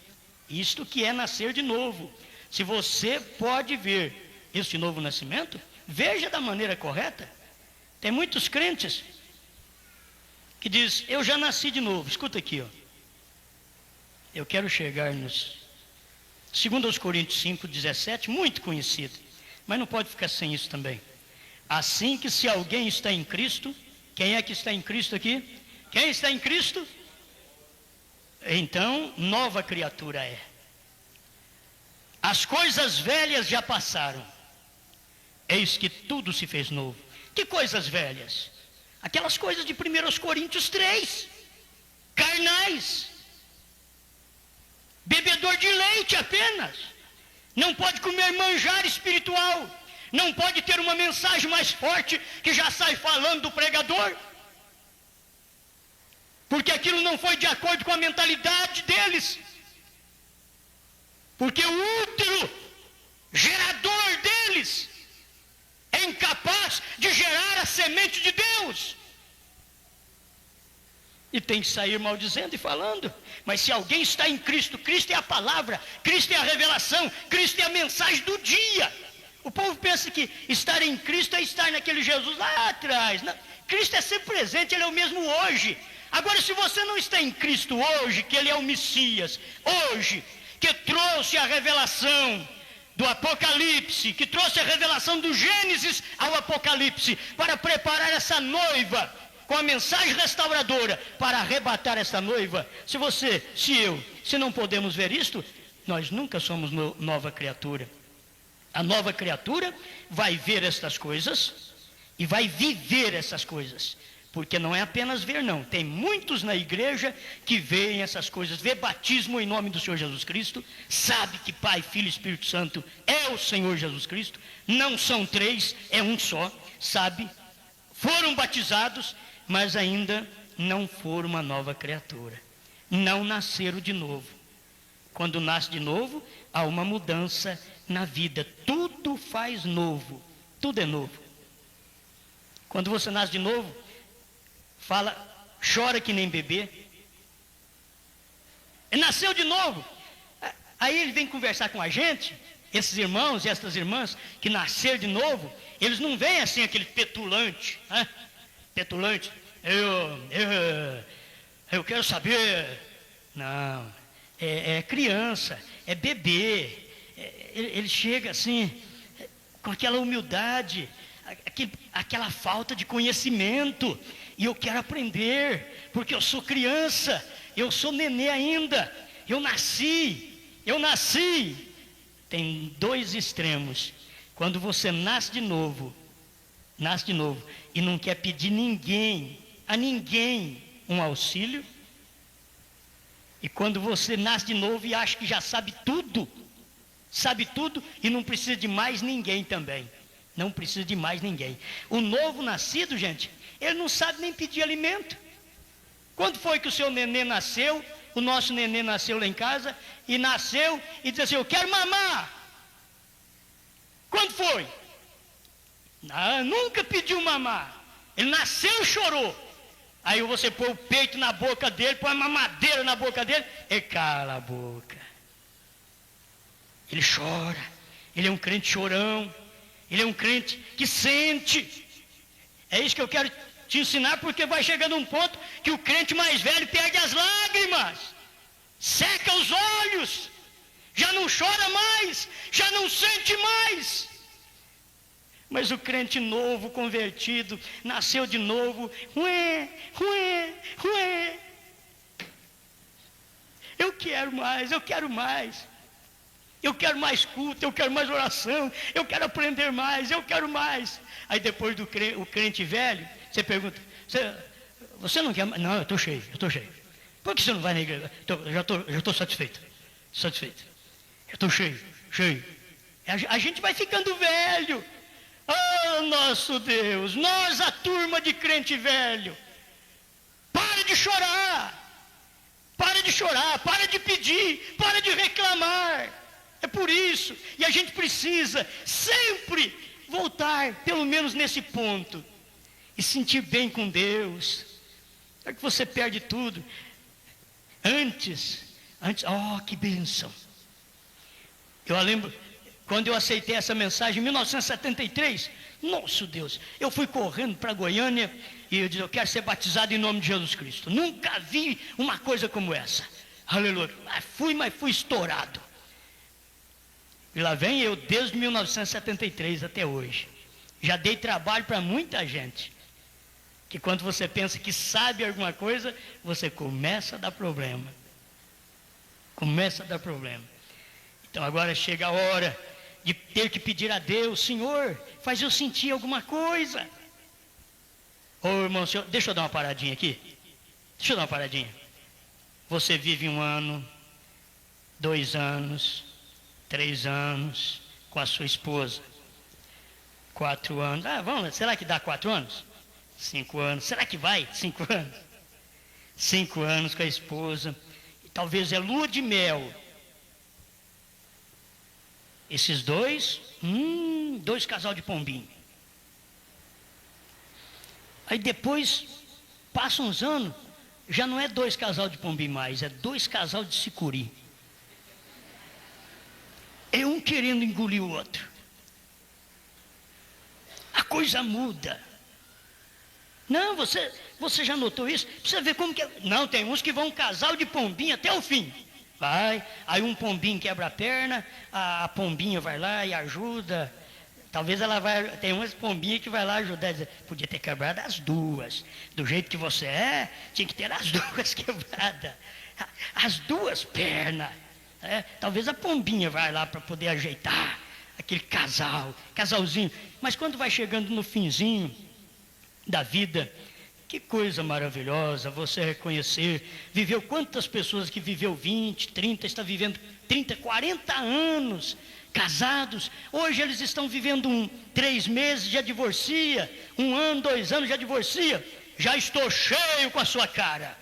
S1: Isto que é nascer de novo. Se você pode ver este novo nascimento, veja da maneira correta. Tem muitos crentes que diz, eu já nasci de novo. Escuta aqui, Eu quero chegar nos 2 Coríntios 5:17, muito conhecido. Mas não pode ficar sem isso também. Assim que se alguém está em Cristo, quem é que está em Cristo aqui? Quem está em Cristo? Então, nova criatura é. As coisas velhas já passaram. Eis que tudo se fez novo. Que coisas velhas? Aquelas coisas de 1 Coríntios 3. Carnais. Bebedor de leite apenas. Não pode comer manjar espiritual. Não pode ter uma mensagem mais forte que já sai falando do pregador. Porque aquilo não foi de acordo com a mentalidade deles. Porque o útero gerador deles é incapaz de gerar a semente de Deus. E tem que sair maldizendo e falando. Mas se alguém está em Cristo, Cristo é a palavra, Cristo é a revelação, Cristo é a mensagem do dia. O povo pensa que estar em Cristo é estar naquele Jesus lá atrás. Não, Cristo é sempre presente, Ele é o mesmo hoje. Agora, se você não está em Cristo hoje, que Ele é o Messias, hoje, que trouxe a revelação do Apocalipse, que trouxe a revelação do Gênesis ao Apocalipse, para preparar essa noiva, com a mensagem restauradora, para arrebatar essa noiva. Se não podemos ver isto, nós nunca somos nova criatura. A nova criatura vai ver estas coisas e vai viver essas coisas. Porque não é apenas ver, não. Tem muitos na igreja que veem essas coisas, vê batismo em nome do Senhor Jesus Cristo, sabe que Pai, Filho e Espírito Santo é o Senhor Jesus Cristo, não são três, é um só, sabe, foram batizados, mas ainda não foram uma nova criatura, não nasceram de novo. Quando nasce de novo, há uma mudança na vida, tudo faz novo, tudo é novo. Quando você nasce de novo, chora que nem bebê, nasceu de novo. Aí ele vem conversar com a gente, esses irmãos e essas irmãs que nasceram de novo, eles não vêm assim aquele petulante, né? Petulante, eu quero saber. Não, é criança, é bebê. Ele chega assim, com aquela humildade, aquela falta de conhecimento. E eu quero aprender, porque eu sou criança, eu sou nenê ainda, eu nasci. Tem dois extremos. Quando você nasce de novo, e não quer pedir a ninguém um auxílio, e quando você nasce de novo e acha que já sabe tudo e não precisa de mais ninguém também. Não precisa de mais ninguém. O novo nascido, gente, ele não sabe nem pedir alimento. Quando foi que o seu nenê nasceu? O nosso nenê nasceu lá em casa, e nasceu e disse assim, eu quero mamar. Quando foi? Nunca pediu mamar. Ele nasceu e chorou. Aí você põe o peito na boca dele, põe a mamadeira na boca dele, ele cala a boca. Ele chora. Ele é um crente chorão. Ele é um crente que sente. É isso que eu quero te ensinar, porque vai chegando um ponto que o crente mais velho perde as lágrimas, seca os olhos, já não chora mais, já não sente mais. Mas o crente novo, convertido, nasceu de novo, eu quero mais, eu quero mais. Eu quero mais culto, eu quero mais oração, eu quero aprender mais, eu quero mais. Aí depois do crente velho, você pergunta, você não quer mais? Não, eu estou cheio. Por que você não vai na igreja? Já estou satisfeito. Eu estou cheio. A gente vai ficando velho. Oh, nosso Deus, nós a turma de crente velho. Para de chorar, para de pedir, para de reclamar. É por isso, e a gente precisa sempre voltar, pelo menos nesse ponto, e sentir bem com Deus. É que você perde tudo. Antes, oh, que bênção. Eu lembro, quando eu aceitei essa mensagem em 1973, nosso Deus, eu fui correndo para Goiânia e eu disse, eu quero ser batizado em nome de Jesus Cristo. Nunca vi uma coisa como essa. Aleluia. Mas fui estourado. E lá vem eu desde 1973 até hoje. Já dei trabalho para muita gente. Que quando você pensa que sabe alguma coisa, você começa a dar problema. Então agora chega a hora de ter que pedir a Deus, Senhor, faz eu sentir alguma coisa. Ô irmão, senhor, deixa eu dar uma paradinha aqui. Você vive 1 ano, 2 anos, 3 anos com a sua esposa. 4 anos. Vamos, será que dá 4 anos? 5 anos. Será que vai? 5 anos. 5 anos com a esposa. E talvez é lua de mel. Esses dois casal de pombinho. Aí depois, passam uns anos, já não é 2 casal de pombinho mais, é 2 casal de sicuri. É um querendo engolir o outro. A coisa muda. Não, você já notou isso? Precisa ver como que é. Não, tem uns que vão um casal de pombinho até o fim. Aí um pombinho quebra a perna, a pombinha vai lá e ajuda. Talvez ela vai, tem umas pombinhas que vai lá ajudar, dizer, podia ter quebrado as 2. Do jeito que você é, tinha que ter as 2 quebradas. As 2 pernas. Talvez a pombinha vai lá para poder ajeitar aquele casalzinho. Mas quando vai chegando no finzinho da vida, que coisa maravilhosa você reconhecer, viveu quantas pessoas que viveu 20, 30, está vivendo 30, 40 anos casados, hoje eles estão vivendo 3 meses, já divorcia, 1 ano, 2 anos, já divorcia. Já estou cheio com a sua cara,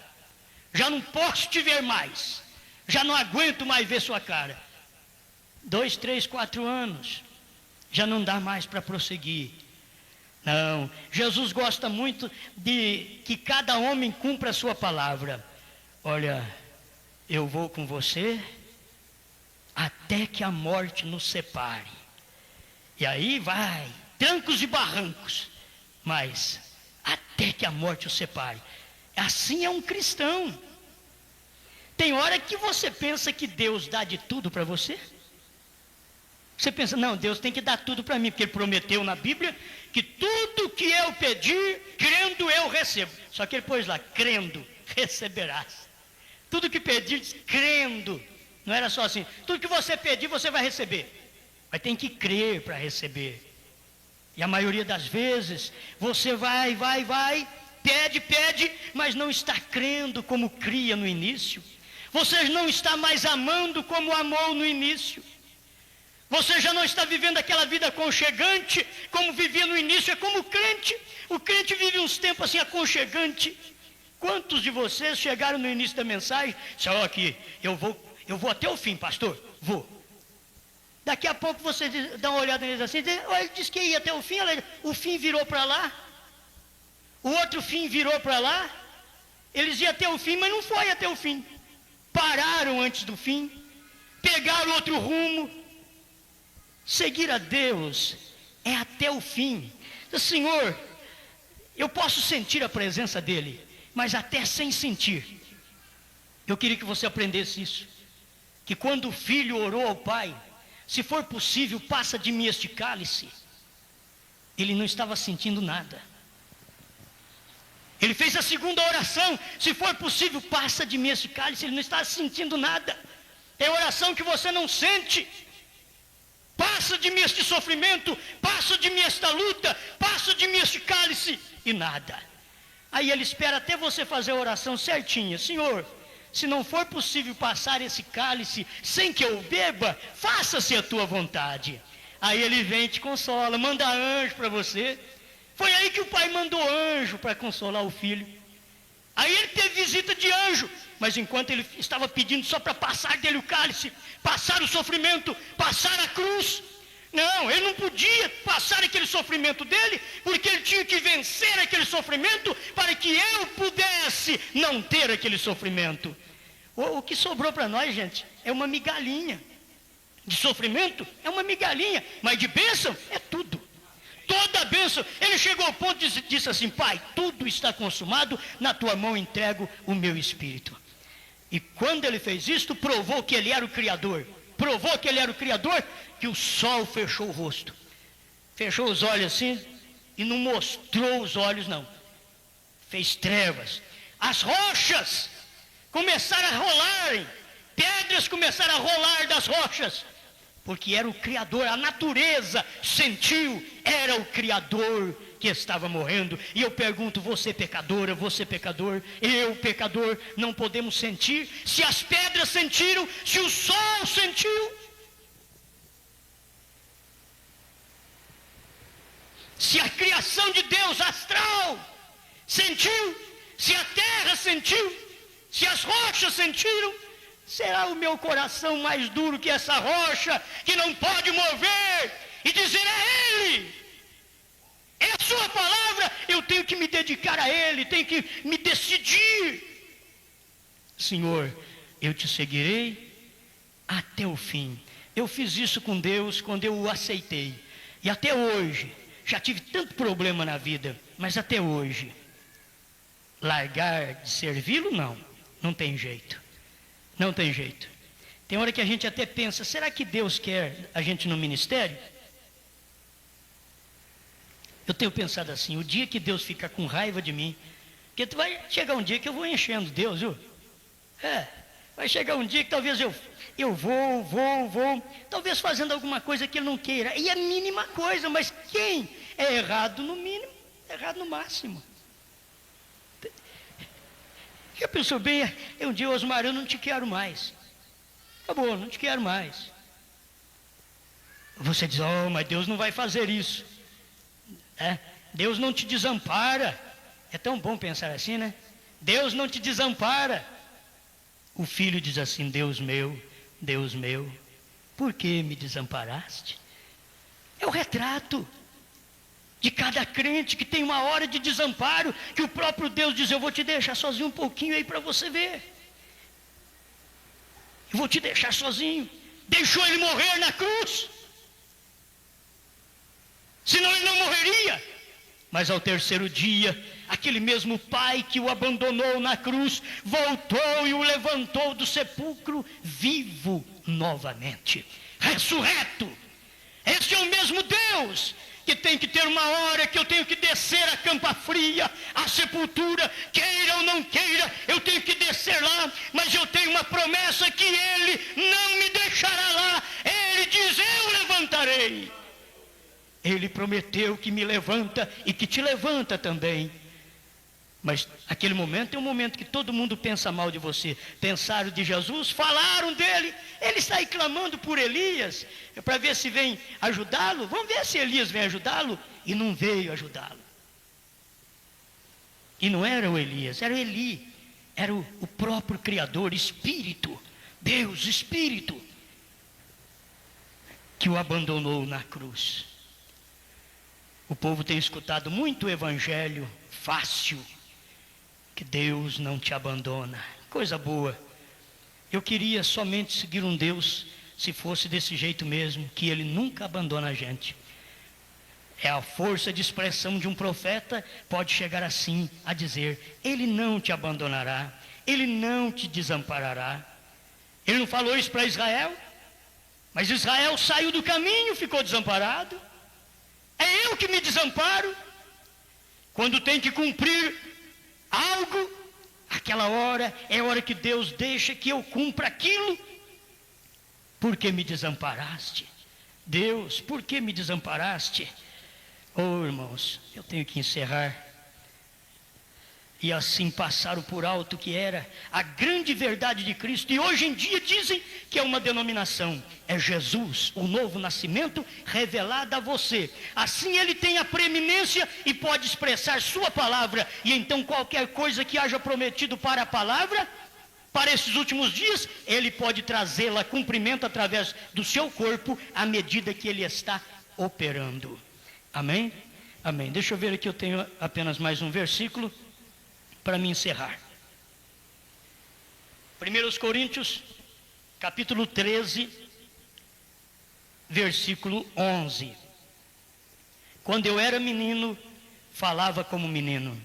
S1: já não posso te ver mais, já não aguento mais ver sua cara. 2, 3, 4 anos, já não dá mais para prosseguir. Não, Jesus gosta muito de que cada homem cumpra a sua palavra. Olha, eu vou com você até que a morte nos separe. E aí vai, trancos e barrancos, mas até que a morte os separe. Assim é um cristão. Tem hora que você pensa que Deus dá de tudo para você. Você pensa, não, Deus tem que dar tudo para mim, porque Ele prometeu na Bíblia que tudo que eu pedir, crendo eu recebo. Só que Ele pôs lá, crendo, receberás. Tudo que pedir, crendo. Não era só assim, tudo que você pedir, você vai receber. Mas tem que crer para receber. E a maioria das vezes, você vai, pede, mas não está crendo como cria no início. Você não está mais amando como amou no início. Você já não está vivendo aquela vida aconchegante, como vivia no início, é como o crente. O crente vive uns tempos assim aconchegante. Quantos de vocês chegaram no início da mensagem? Só que eu vou até o fim, pastor, vou. Daqui a pouco você dá uma olhada neles assim, ele disse que ia até o fim, o fim virou para lá, o outro fim virou para lá, eles iam até o fim, mas não foi até o fim. Pararam antes do fim, pegaram outro rumo. Seguir a Deus é até o fim. Senhor, eu posso sentir a presença dele, mas até sem sentir. Eu queria que você aprendesse isso, que quando o filho orou ao pai, se for possível, passa de mim este cálice. Ele não estava sentindo nada. Ele fez a segunda oração, se for possível, passa de mim este cálice. Ele não estava sentindo nada. É oração que você não sente. Passa de mim este sofrimento, passa de mim esta luta, passa de mim este cálice, e nada. Aí ele espera até você fazer a oração certinha. Senhor, se não for possível passar esse cálice sem que eu beba, faça-se a tua vontade. Aí ele vem e te consola, manda anjo para você. Foi aí que o pai mandou anjo para consolar o filho. Aí ele teve visita de anjo, mas enquanto ele estava pedindo só para passar dele o cálice, passar o sofrimento, passar a cruz, não, ele não podia passar aquele sofrimento dele, porque ele tinha que vencer aquele sofrimento para que eu pudesse não ter aquele sofrimento. O que sobrou para nós, gente, é uma migalhinha. De sofrimento é uma migalhinha, mas de bênção é tudo. Toda a bênção. Ele chegou ao ponto e disse assim: Pai, tudo está consumado, na tua mão entrego o meu espírito. E quando ele fez isto, provou que ele era o Criador. Provou que ele era o Criador, que o sol fechou o rosto. Fechou os olhos assim, e não mostrou os olhos não. Fez trevas. As rochas começaram a rolarem. Pedras começaram a rolar das rochas. Porque era o Criador, a natureza sentiu, era o Criador que estava morrendo. E eu pergunto, você pecadora, você pecador, eu pecador, não podemos sentir? Se as pedras sentiram, se o sol sentiu, se a criação de Deus astral sentiu, se a terra sentiu, se as rochas sentiram, será o meu coração mais duro que essa rocha, que não pode mover, e dizer a Ele, é a sua palavra, eu tenho que me dedicar a Ele, tenho que me decidir. Senhor, eu te seguirei até o fim. Eu fiz isso com Deus quando eu o aceitei, e até hoje, já tive tanto problema na vida, mas até hoje, largar de servi-lo, não tem jeito. Não tem jeito. Tem hora que a gente até pensa, será que Deus quer a gente no ministério? Eu tenho pensado assim, o dia que Deus ficar com raiva de mim, porque vai chegar um dia que eu vou enchendo Deus, viu? Vai chegar um dia que talvez eu vou, talvez fazendo alguma coisa que Ele não queira, e é a mínima coisa, mas quem é errado no mínimo, é errado no máximo. Já pensou bem, um dia, Osmar, eu não te quero mais. Acabou, não te quero mais. Você diz, mas Deus não vai fazer isso. Deus não te desampara. É tão bom pensar assim, né? Deus não te desampara. O filho diz assim, Deus meu, por que me desamparaste? É o retrato de cada crente que tem uma hora de desamparo, que o próprio Deus diz, eu vou te deixar sozinho um pouquinho aí para você ver. Eu vou te deixar sozinho. Deixou ele morrer na cruz. Senão ele não morreria. Mas ao terceiro dia, aquele mesmo pai que o abandonou na cruz, voltou e o levantou do sepulcro vivo novamente. Ressurreto. Este é o mesmo Deus que tem que ter uma hora que eu tenho que descer a campa fria, a sepultura, queira ou não queira, eu tenho que descer lá, mas eu tenho uma promessa que Ele não me deixará lá. Ele diz, eu levantarei. Ele prometeu que me levanta e que te levanta também. Mas aquele momento é um momento que todo mundo pensa mal de você. Pensaram de Jesus, falaram dele. Ele está aí clamando por Elias, para ver se vem ajudá-lo. Vamos ver se Elias vem ajudá-lo. E não veio ajudá-lo. E não era o Elias, era o Eli. Era o próprio Criador, Espírito. Deus, Espírito. Que o abandonou na cruz. O povo tem escutado muito o evangelho fácil. Que Deus não te abandona. Coisa boa. Eu queria somente seguir um Deus, se fosse desse jeito mesmo, que Ele nunca abandona a gente. É a força de expressão de um profeta, pode chegar assim a dizer: Ele não te abandonará, Ele não te desamparará. Ele não falou isso para Israel, mas Israel saiu do caminho, ficou desamparado. É eu que me desamparo. Quando tem que cumprir algo, aquela hora é a hora que Deus deixa que eu cumpra aquilo. Por que me desamparaste? Deus, por que me desamparaste? Oh, irmãos, eu tenho que encerrar. E assim passaram por alto que era a grande verdade de Cristo. E hoje em dia dizem que é uma denominação. É Jesus, o novo nascimento revelado a você. Assim ele tem a preeminência e pode expressar sua palavra. E então qualquer coisa que haja prometido para a palavra, para esses últimos dias, ele pode trazê-la a cumprimento através do seu corpo, à medida que ele está operando. Amém? Amém. Deixa eu ver aqui, eu tenho apenas mais um versículo para me encerrar. 1 Coríntios, capítulo 13, versículo 11. Quando eu era menino, falava como menino.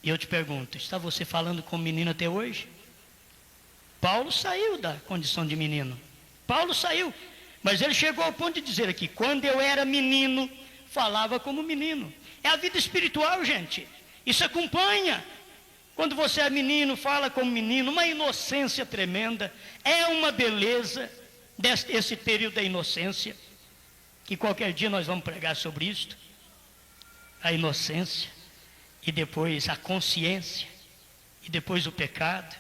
S1: E eu te pergunto, está você falando como menino até hoje? Paulo saiu da condição de menino. Paulo saiu, mas ele chegou ao ponto de dizer aqui: quando eu era menino, falava como menino. É a vida espiritual, gente. Isso acompanha. Quando você é menino, fala como menino, uma inocência tremenda. É uma beleza esse período da inocência, que qualquer dia nós vamos pregar sobre isto. A inocência, e depois a consciência, e depois o pecado.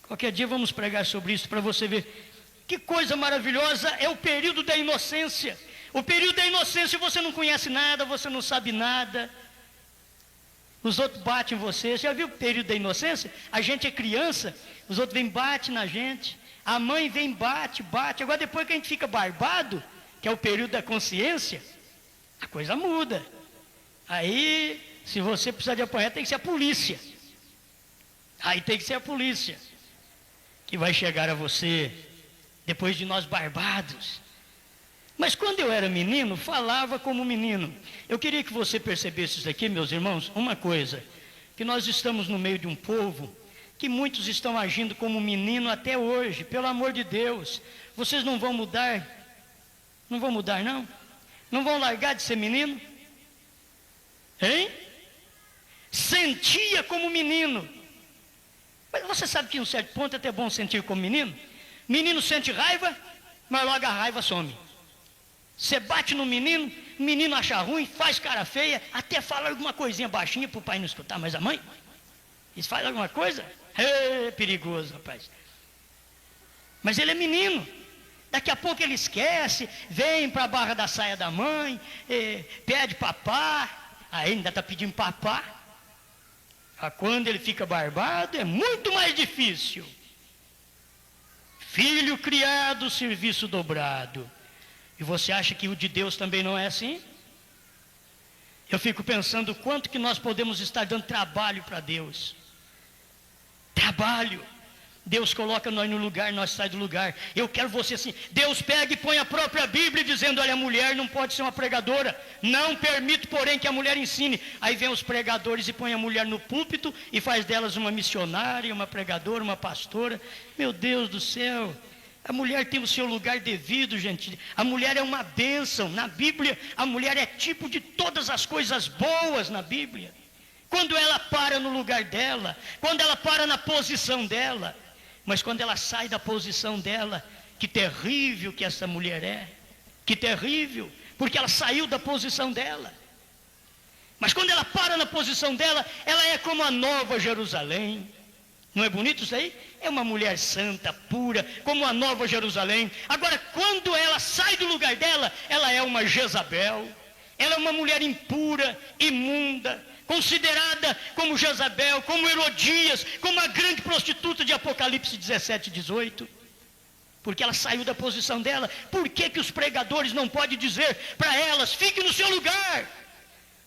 S1: Qualquer dia vamos pregar sobre isso para você ver que coisa maravilhosa é o período da inocência. O período da inocência você não conhece nada, você não sabe nada. Os outros batem em você. Já viu o período da inocência? A gente é criança, os outros vêm bate na gente. A mãe vem bate. Agora depois que a gente fica barbado, que é o período da consciência, a coisa muda. Aí, se você precisar de apanhar, tem que ser a polícia. Aí tem que ser a polícia que vai chegar a você depois de nós barbados. Mas quando eu era menino, falava como menino. Eu queria que você percebesse isso aqui, meus irmãos, uma coisa, que nós estamos no meio de um povo que muitos estão agindo como menino até hoje. Pelo amor de Deus, vocês não vão mudar? Não vão mudar, não? Não vão largar de ser menino? Hein? Sentia como menino. Mas você sabe que em um certo ponto é até bom sentir como menino? Menino sente raiva, mas logo a raiva some. Você bate no menino, o menino acha ruim, faz cara feia, até fala alguma coisinha baixinha para o pai não escutar, mas a mãe, eles fazem alguma coisa? É perigoso, rapaz. Mas ele é menino, daqui a pouco ele esquece, vem para a barra da saia da mãe, pede papá, aí ainda está pedindo papá. Quando ele fica barbado é muito mais difícil. Filho criado, serviço dobrado. E você acha que o de Deus também não é assim? Eu fico pensando quanto que nós podemos estar dando trabalho para Deus. Trabalho. Deus coloca nós no lugar, nós sai do lugar. Eu quero você assim. Deus pega e põe a própria Bíblia dizendo: olha, a mulher não pode ser uma pregadora. Não permito, porém, que a mulher ensine. Aí vem os pregadores e põe a mulher no púlpito e faz delas uma missionária, uma pregadora, uma pastora. Meu Deus do céu. A mulher tem o seu lugar devido, gente. A mulher é uma bênção. Na Bíblia, a mulher é tipo de todas as coisas boas na Bíblia. Quando ela para no lugar dela, quando ela para na posição dela. Mas quando ela sai da posição dela, que terrível que essa mulher é. Que terrível, porque ela saiu da posição dela. Mas quando ela para na posição dela, ela é como a Nova Jerusalém. Não é bonito isso aí? É uma mulher santa, pura, como a Nova Jerusalém. Agora, quando ela sai do lugar dela, ela é uma Jezabel. Ela é uma mulher impura, imunda, considerada como Jezabel, como Herodias, como a grande prostituta de Apocalipse 17 e 18. Porque ela saiu da posição dela. Por que que os pregadores não podem dizer para elas: fique no seu lugar?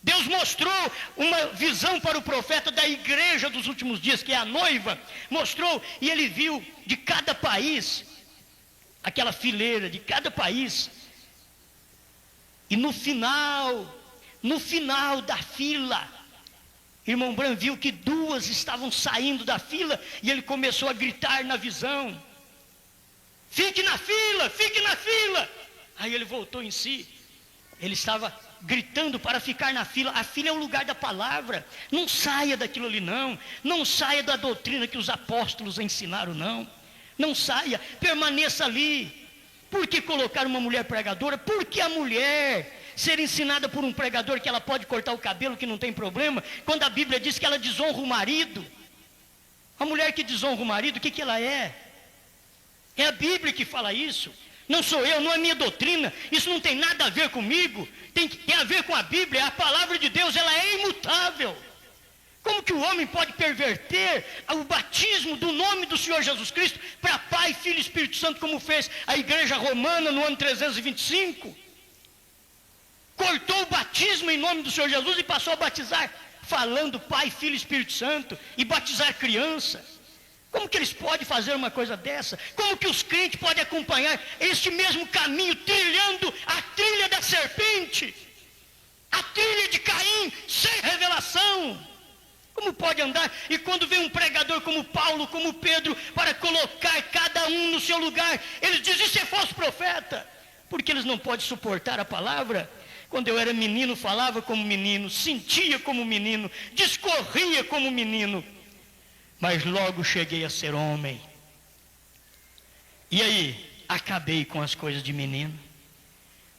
S1: Deus mostrou uma visão para o profeta da igreja dos últimos dias, que é a noiva. Mostrou, e ele viu de cada país, aquela fileira de cada país, E no final da fila, irmão Branham viu que duas estavam saindo da fila, e ele começou a gritar na visão: fique na fila, fique na fila. Aí ele voltou em si. Ele estava gritando para ficar na fila. A fila é o lugar da palavra. Não saia daquilo ali não. Não saia da doutrina que os apóstolos ensinaram não. Não saia, permaneça ali. Por que colocar uma mulher pregadora? Porque a mulher ser ensinada por um pregador que ela pode cortar o cabelo, que não tem problema, quando a Bíblia diz que ela desonra o marido. A mulher que desonra o marido, o que ela é? É a Bíblia que fala isso. Não sou eu, não é minha doutrina. Isso não tem nada a ver comigo. Tem a ver com a Bíblia. A palavra de Deus, ela é imutável. Como que o homem pode perverter o batismo do nome do Senhor Jesus Cristo para Pai, Filho e Espírito Santo, como fez a igreja romana no ano 325? Cortou o batismo em nome do Senhor Jesus e passou a batizar, falando Pai, Filho e Espírito Santo, e batizar criança. Como que eles podem fazer uma coisa dessa? Como que os crentes podem acompanhar este mesmo caminho, trilhando a trilha da serpente, a trilha de Caim, sem revelação? Como pode andar? E quando vem um pregador como Paulo, como Pedro, para colocar cada um no seu lugar, eles dizem: isso é falso profeta, porque eles não podem suportar a palavra. Quando eu era menino, falava como menino, sentia como menino, discorria como menino, mas logo cheguei a ser homem. E aí, acabei com as coisas de menino.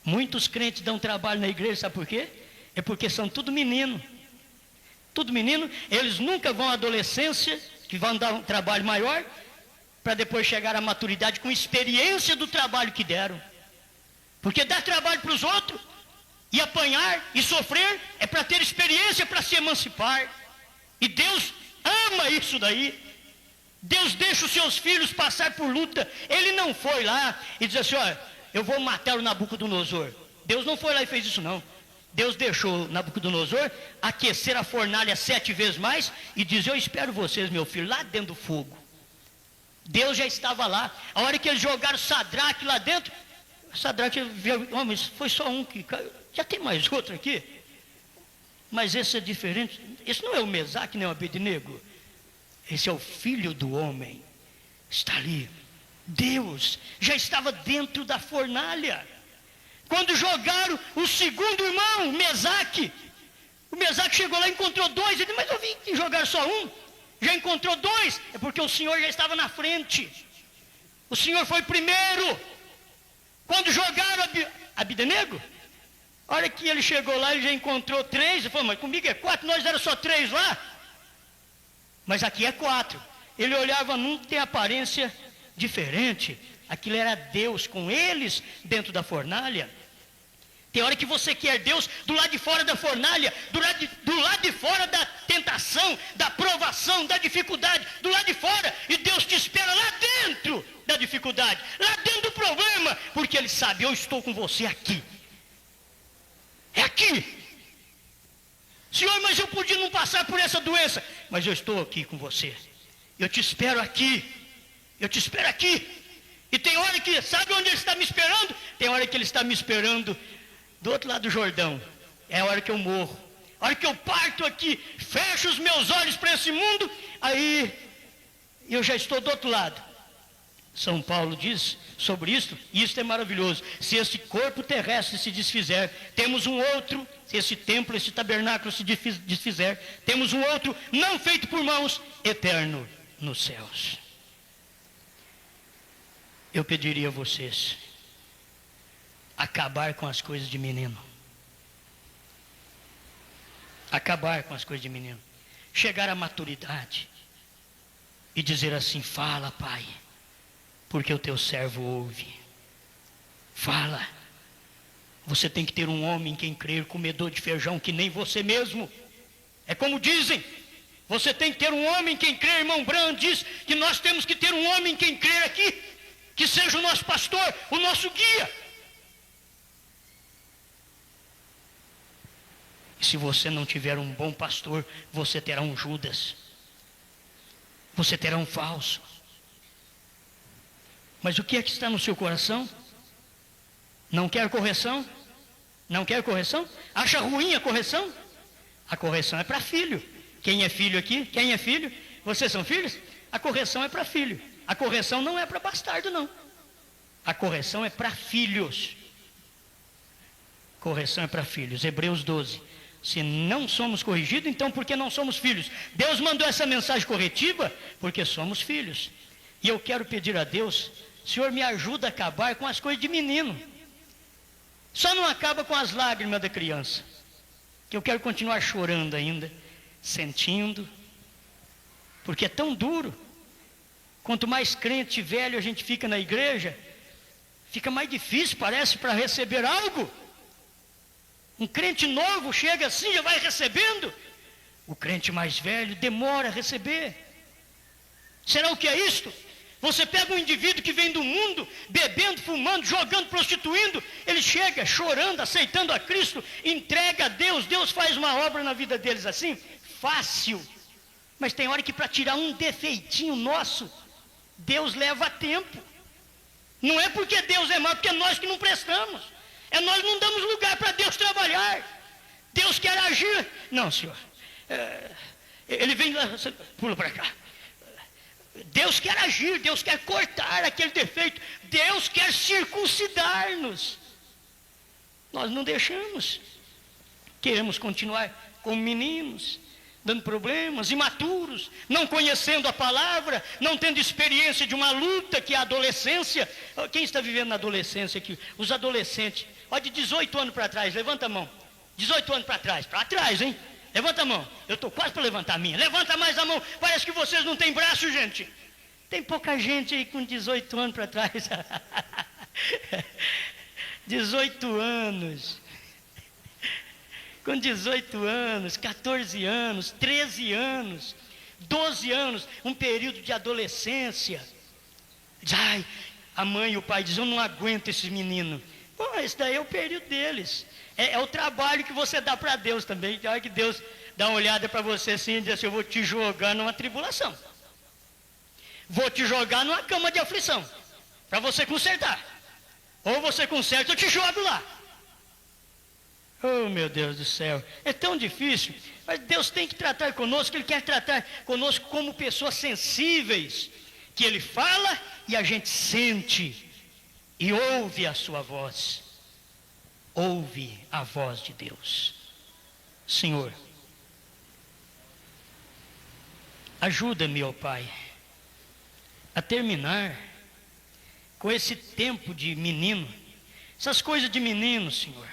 S1: Muitos crentes dão trabalho na igreja, sabe por quê? É porque são tudo menino. Tudo menino, eles nunca vão à adolescência, que vão dar um trabalho maior, para depois chegar à maturidade com experiência do trabalho que deram. Porque dar trabalho para os outros, e apanhar, e sofrer, é para ter experiência, para se emancipar. E Deus ama isso daí. Deus deixa os seus filhos passar por luta. Ele não foi lá e disse assim: olha, eu vou matar o Nabucodonosor. Deus não foi lá e fez isso não. Deus deixou Nabucodonosor aquecer a fornalha 7 vezes mais e diz: eu espero vocês, meu filho, lá dentro do fogo. Deus já estava lá. A hora que eles jogaram Sadraque lá dentro, Sadraque, mas foi só um que caiu. Já tem mais outro aqui. Mas esse é diferente. Esse não é o Mesaque nem o Abednego. Esse é o Filho do homem. Está ali. Deus já estava dentro da fornalha. Quando jogaram o segundo irmão, Mesaque, o Mesaque chegou lá e encontrou 2. Ele disse: mas eu vi que jogaram só um. Já encontrou 2. É porque o Senhor já estava na frente. O Senhor foi primeiro. Quando jogaram Abednego, a hora que ele chegou lá, ele já encontrou 3. Ele falou: mas comigo é 4, nós era só 3 lá. Mas aqui é 4. Ele olhava num, tem aparência diferente. Aquilo era Deus com eles dentro da fornalha. Tem hora que você quer Deus do lado de fora da fornalha, do lado de fora da tentação, da provação, da dificuldade, do lado de fora, e Deus te espera lá dentro da dificuldade, lá dentro do problema, porque Ele sabe: eu estou com você aqui. É aqui. Senhor, mas eu podia não passar por essa doença, mas eu estou aqui com você. Eu te espero aqui. Eu te espero aqui. E tem hora que, sabe onde Ele está me esperando? Tem hora que Ele está me esperando do outro lado do Jordão. É a hora que eu morro. A hora que eu parto aqui, fecho os meus olhos para esse mundo, aí eu já estou do outro lado. São Paulo diz sobre isso, e isso é maravilhoso: se esse corpo terrestre se desfizer, temos um outro. Se esse templo, esse tabernáculo se desfizer, temos um outro, não feito por mãos, eterno nos céus. Eu pediria a vocês acabar com as coisas de menino. Acabar com as coisas de menino. Chegar à maturidade e dizer assim: fala, Pai, porque o teu servo ouve. Fala. Você tem que ter um homem em quem crer, comedor de feijão que nem você mesmo. É como dizem: você tem que ter um homem em quem crer. Irmão Branham diz que nós temos que ter um homem em quem crer aqui, que seja o nosso pastor, o nosso guia. E se você não tiver um bom pastor, você terá um Judas. Você terá um falso. Mas o que é que está no seu coração? Não quer correção? Não quer correção? Acha ruim a correção? A correção é para filho. Quem é filho aqui? Quem é filho? Vocês são filhos? A correção é para filho. A correção não é para bastardo, não. A correção é para filhos. Correção é para filhos. Hebreus 12. Se não somos corrigidos, então por que não somos filhos? Deus mandou essa mensagem corretiva porque somos filhos. E eu quero pedir a Deus, Senhor, me ajuda a acabar com as coisas de menino. Só não acaba com as lágrimas da criança, que eu quero continuar chorando ainda, sentindo, porque é tão duro. Quanto mais crente velho a gente fica na igreja, fica mais difícil, parece, para receber algo. Um crente novo chega assim, já vai recebendo. O crente mais velho demora a receber. Será o que é isto? Você pega um indivíduo que vem do mundo, bebendo, fumando, jogando, prostituindo, ele chega chorando, aceitando a Cristo, entrega a Deus, Deus faz uma obra na vida deles assim, fácil. Mas tem hora que para tirar um defeitinho nosso, Deus leva tempo. Não é porque Deus é mau, porque é nós que não prestamos. É nós não damos lugar para Deus trabalhar. Deus quer agir. Não, Senhor. Ele vem lá, pula para cá. Deus quer agir, Deus quer cortar aquele defeito, Deus quer circuncidar-nos. Nós não deixamos. Queremos continuar como meninos, dando problemas, imaturos, não conhecendo a palavra, não tendo experiência de uma luta que é a adolescência. Quem está vivendo na adolescência aqui? Os adolescentes, de 18 anos para trás, levanta a mão. 18 anos para trás, hein? Levanta a mão, eu estou quase para levantar a minha. Levanta mais a mão, parece que vocês não têm braço, gente. Tem pouca gente aí com 18 anos para trás. 18 anos. Com 18 anos, 14 anos, 13 anos, 12 anos, um período de adolescência. Ai, a mãe e o pai dizem, eu não aguento esses meninos. Pô, esse daí é o período deles. É o trabalho que você dá para Deus também. Tem hora que Deus dá uma olhada para você assim e diz assim, eu vou te jogar numa tribulação. Vou te jogar numa cama de aflição. Para você consertar. Ou você conserta, eu te jogo lá. Oh, meu Deus do céu. É tão difícil. Mas Deus tem que tratar conosco. Ele quer tratar conosco como pessoas sensíveis. Que Ele fala e a gente sente. E ouve a sua voz. Ouve a voz de Deus. Senhor, ajuda-me, ó Pai, a terminar com esse tempo de menino, essas coisas de menino, Senhor.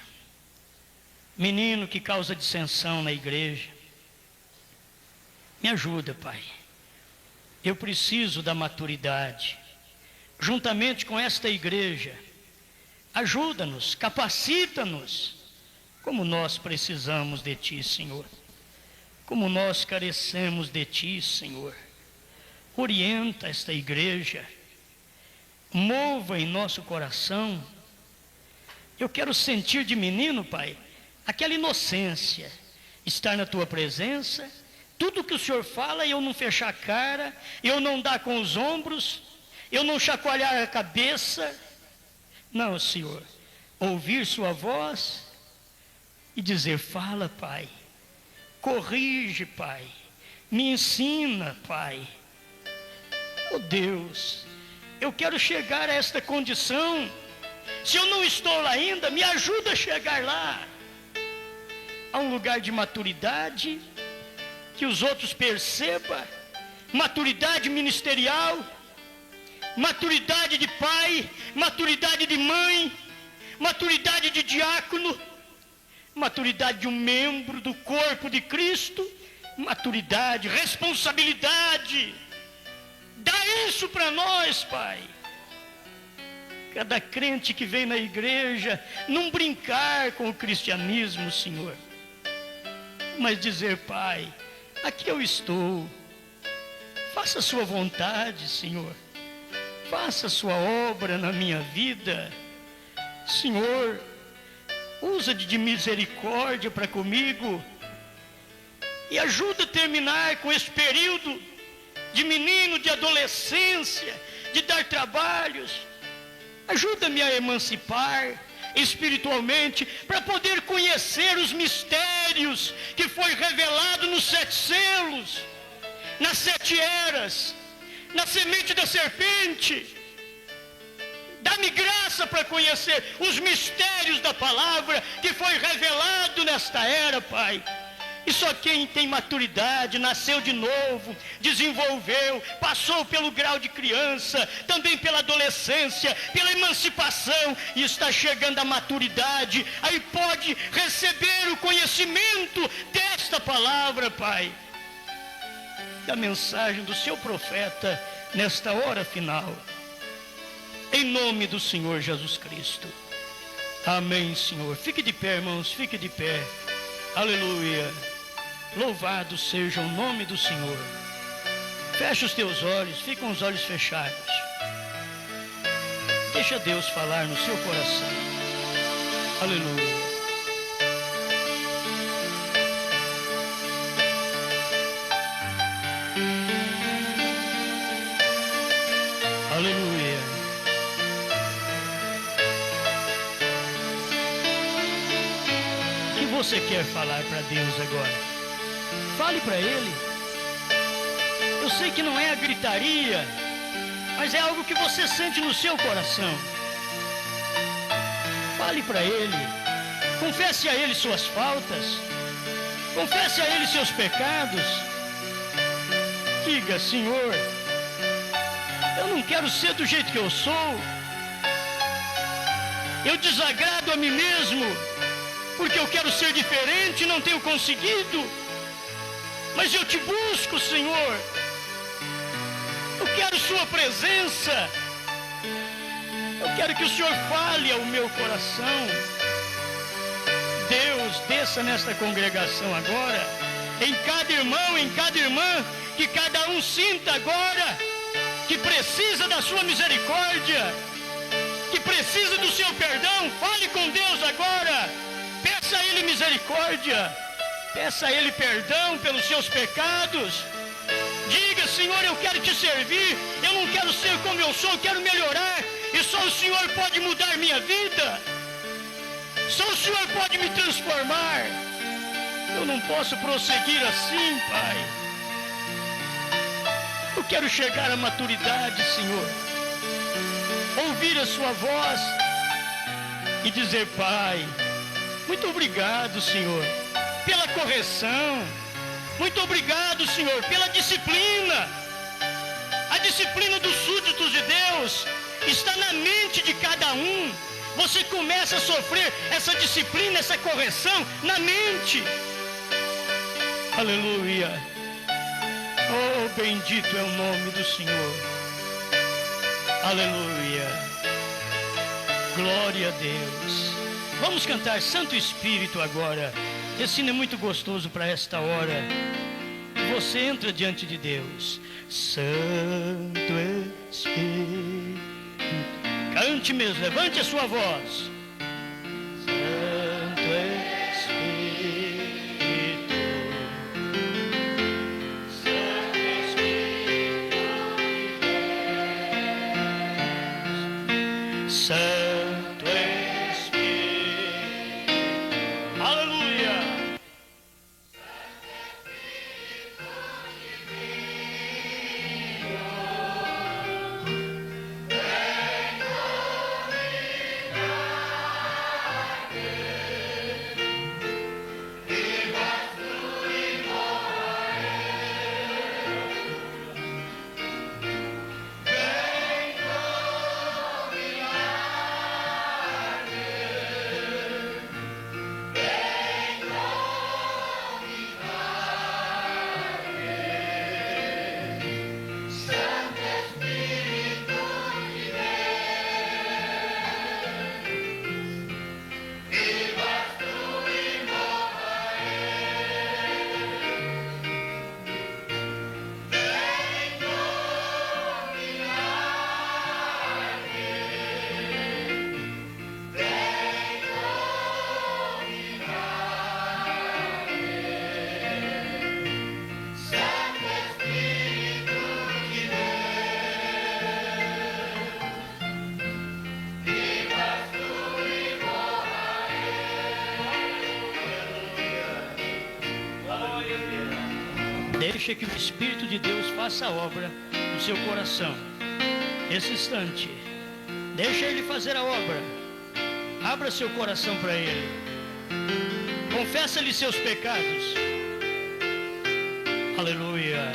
S1: Menino que causa dissensão na igreja. Me ajuda, Pai. Eu preciso da maturidade. Juntamente com esta igreja, ajuda-nos, capacita-nos, como nós precisamos de Ti, Senhor. Como nós carecemos de Ti, Senhor. Orienta esta igreja. Mova em nosso coração. Eu quero sentir de menino, Pai, aquela inocência. Estar na Tua presença. Tudo que o Senhor fala, eu não fechar a cara, eu não dar com os ombros, eu não chacoalhar a cabeça. Não, Senhor, ouvir sua voz e dizer, fala, Pai, corrige, Pai, me ensina, Pai. Oh Deus, eu quero chegar a esta condição. Se eu não estou lá ainda, me ajuda a chegar lá, a um lugar de maturidade, que os outros percebam, maturidade ministerial, maturidade de pai, maturidade de mãe, maturidade de diácono, maturidade de um membro do corpo de Cristo, maturidade, responsabilidade. Dá isso para nós, Pai. Cada crente que vem na igreja, não brincar com o cristianismo, Senhor, mas dizer, Pai, aqui eu estou. Faça a sua vontade, Senhor. Faça a sua obra na minha vida. Senhor, usa de misericórdia para comigo. E ajuda a terminar com esse período de menino, de adolescência, de dar trabalhos. Ajuda-me a emancipar. espiritualmente, para poder conhecer os mistérios que foi revelado nos 7 selos, nas 7 eras, na semente da serpente. Dá-me graça para conhecer os mistérios da palavra que foi revelado nesta era, Pai. E só quem tem maturidade, nasceu de novo, desenvolveu, passou pelo grau de criança, também pela adolescência, pela emancipação, e está chegando à maturidade, aí pode receber o conhecimento desta palavra, Pai. Da mensagem do seu profeta nesta hora final. Em nome do Senhor Jesus Cristo. Amém, Senhor. Fique de pé, irmãos, fique de pé. Aleluia. Louvado seja o nome do Senhor. Fecha os teus olhos, fica com os olhos fechados. Deixa Deus falar no seu coração. Aleluia. Aleluia. O que você quer falar para Deus agora? Fale para Ele. Eu sei que não é a gritaria, mas é algo que você sente no seu coração. Fale para Ele. Confesse a Ele suas faltas. Confesse a Ele seus pecados. Diga: Senhor, eu não quero ser do jeito que eu sou. Eu desagrado a mim mesmo, porque eu quero ser diferente e não tenho conseguido. Mas eu te busco, Senhor. Eu quero sua presença. Eu quero que o Senhor fale ao meu coração. Deus, desça nesta congregação agora, em cada irmão, em cada irmã, que cada um sinta agora que precisa da sua misericórdia, que precisa do seu perdão. Fale com Deus agora. Peça a Ele misericórdia. Peça a Ele perdão pelos seus pecados. Diga: Senhor, eu quero te servir. Eu não quero ser como eu sou, eu quero melhorar. E só o Senhor pode mudar minha vida. Só o Senhor pode me transformar. Eu não posso prosseguir assim, Pai. Eu quero chegar à maturidade, Senhor. Ouvir a sua voz e dizer: Pai, muito obrigado, Senhor, pela correção. Muito obrigado, Senhor, pela disciplina. A disciplina dos súditos de Deus está na mente de cada um. Você começa a sofrer essa disciplina, essa correção na mente. Aleluia. Oh, bendito é o nome do Senhor. Aleluia. Glória a Deus. Vamos cantar Santo Espírito agora. Esse hino é muito gostoso para esta hora. Você entra diante de Deus. Santo Espírito. Cante mesmo, levante a sua voz. Santo Espírito. Santo Espírito de Deus. Santo Espírito. Aleluia. deixe que o Espírito de Deus faça a obra no seu coração. Esse instante, deixa Ele fazer a obra. Abra seu coração para Ele. Confessa-lhe seus pecados. Aleluia.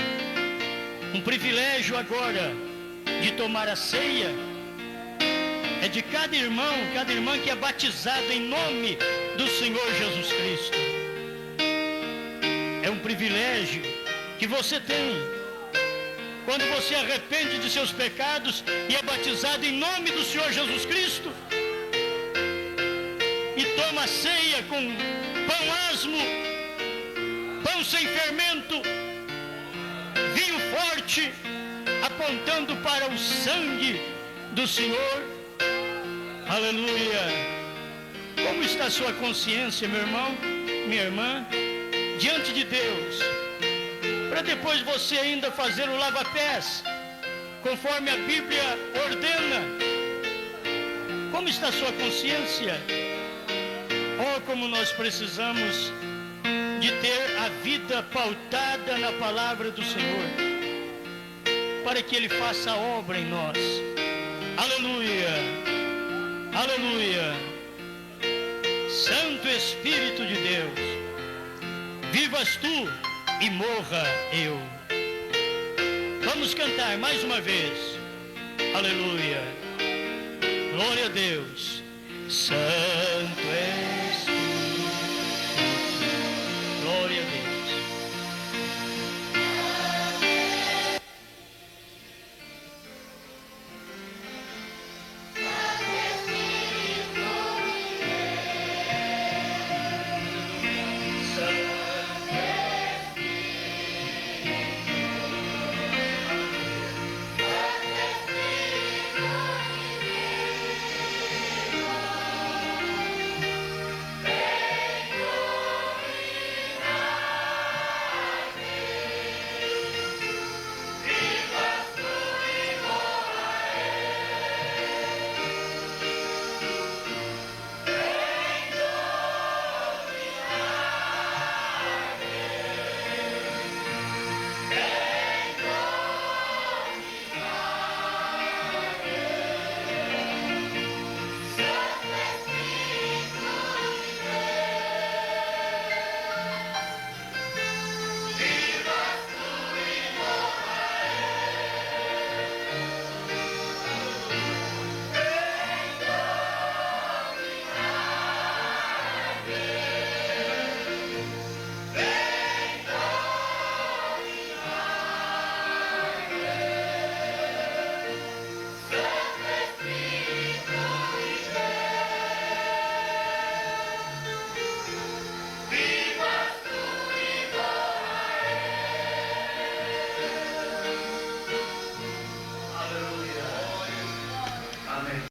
S1: Um privilégio agora de tomar a ceia é de cada irmão, cada irmã que é batizado em nome do Senhor Jesus Cristo. É um privilégio que você tem quando você arrepende de seus pecados e é batizado em nome do Senhor Jesus Cristo e toma a ceia com pão asmo, pão sem fermento, vinho forte, apontando para o sangue do Senhor. Aleluia. Como está a sua consciência, meu irmão, minha irmã, diante de Deus? Para depois você ainda fazer o lava-pés, conforme a Bíblia ordena. Como está a sua consciência? Oh, como nós precisamos de ter a vida pautada na palavra do Senhor, para que Ele faça a obra em nós. Aleluia. Aleluia. Santo Espírito de Deus, vivas tu e morra eu. Vamos cantar mais uma vez. Aleluia. Glória a Deus. Santo é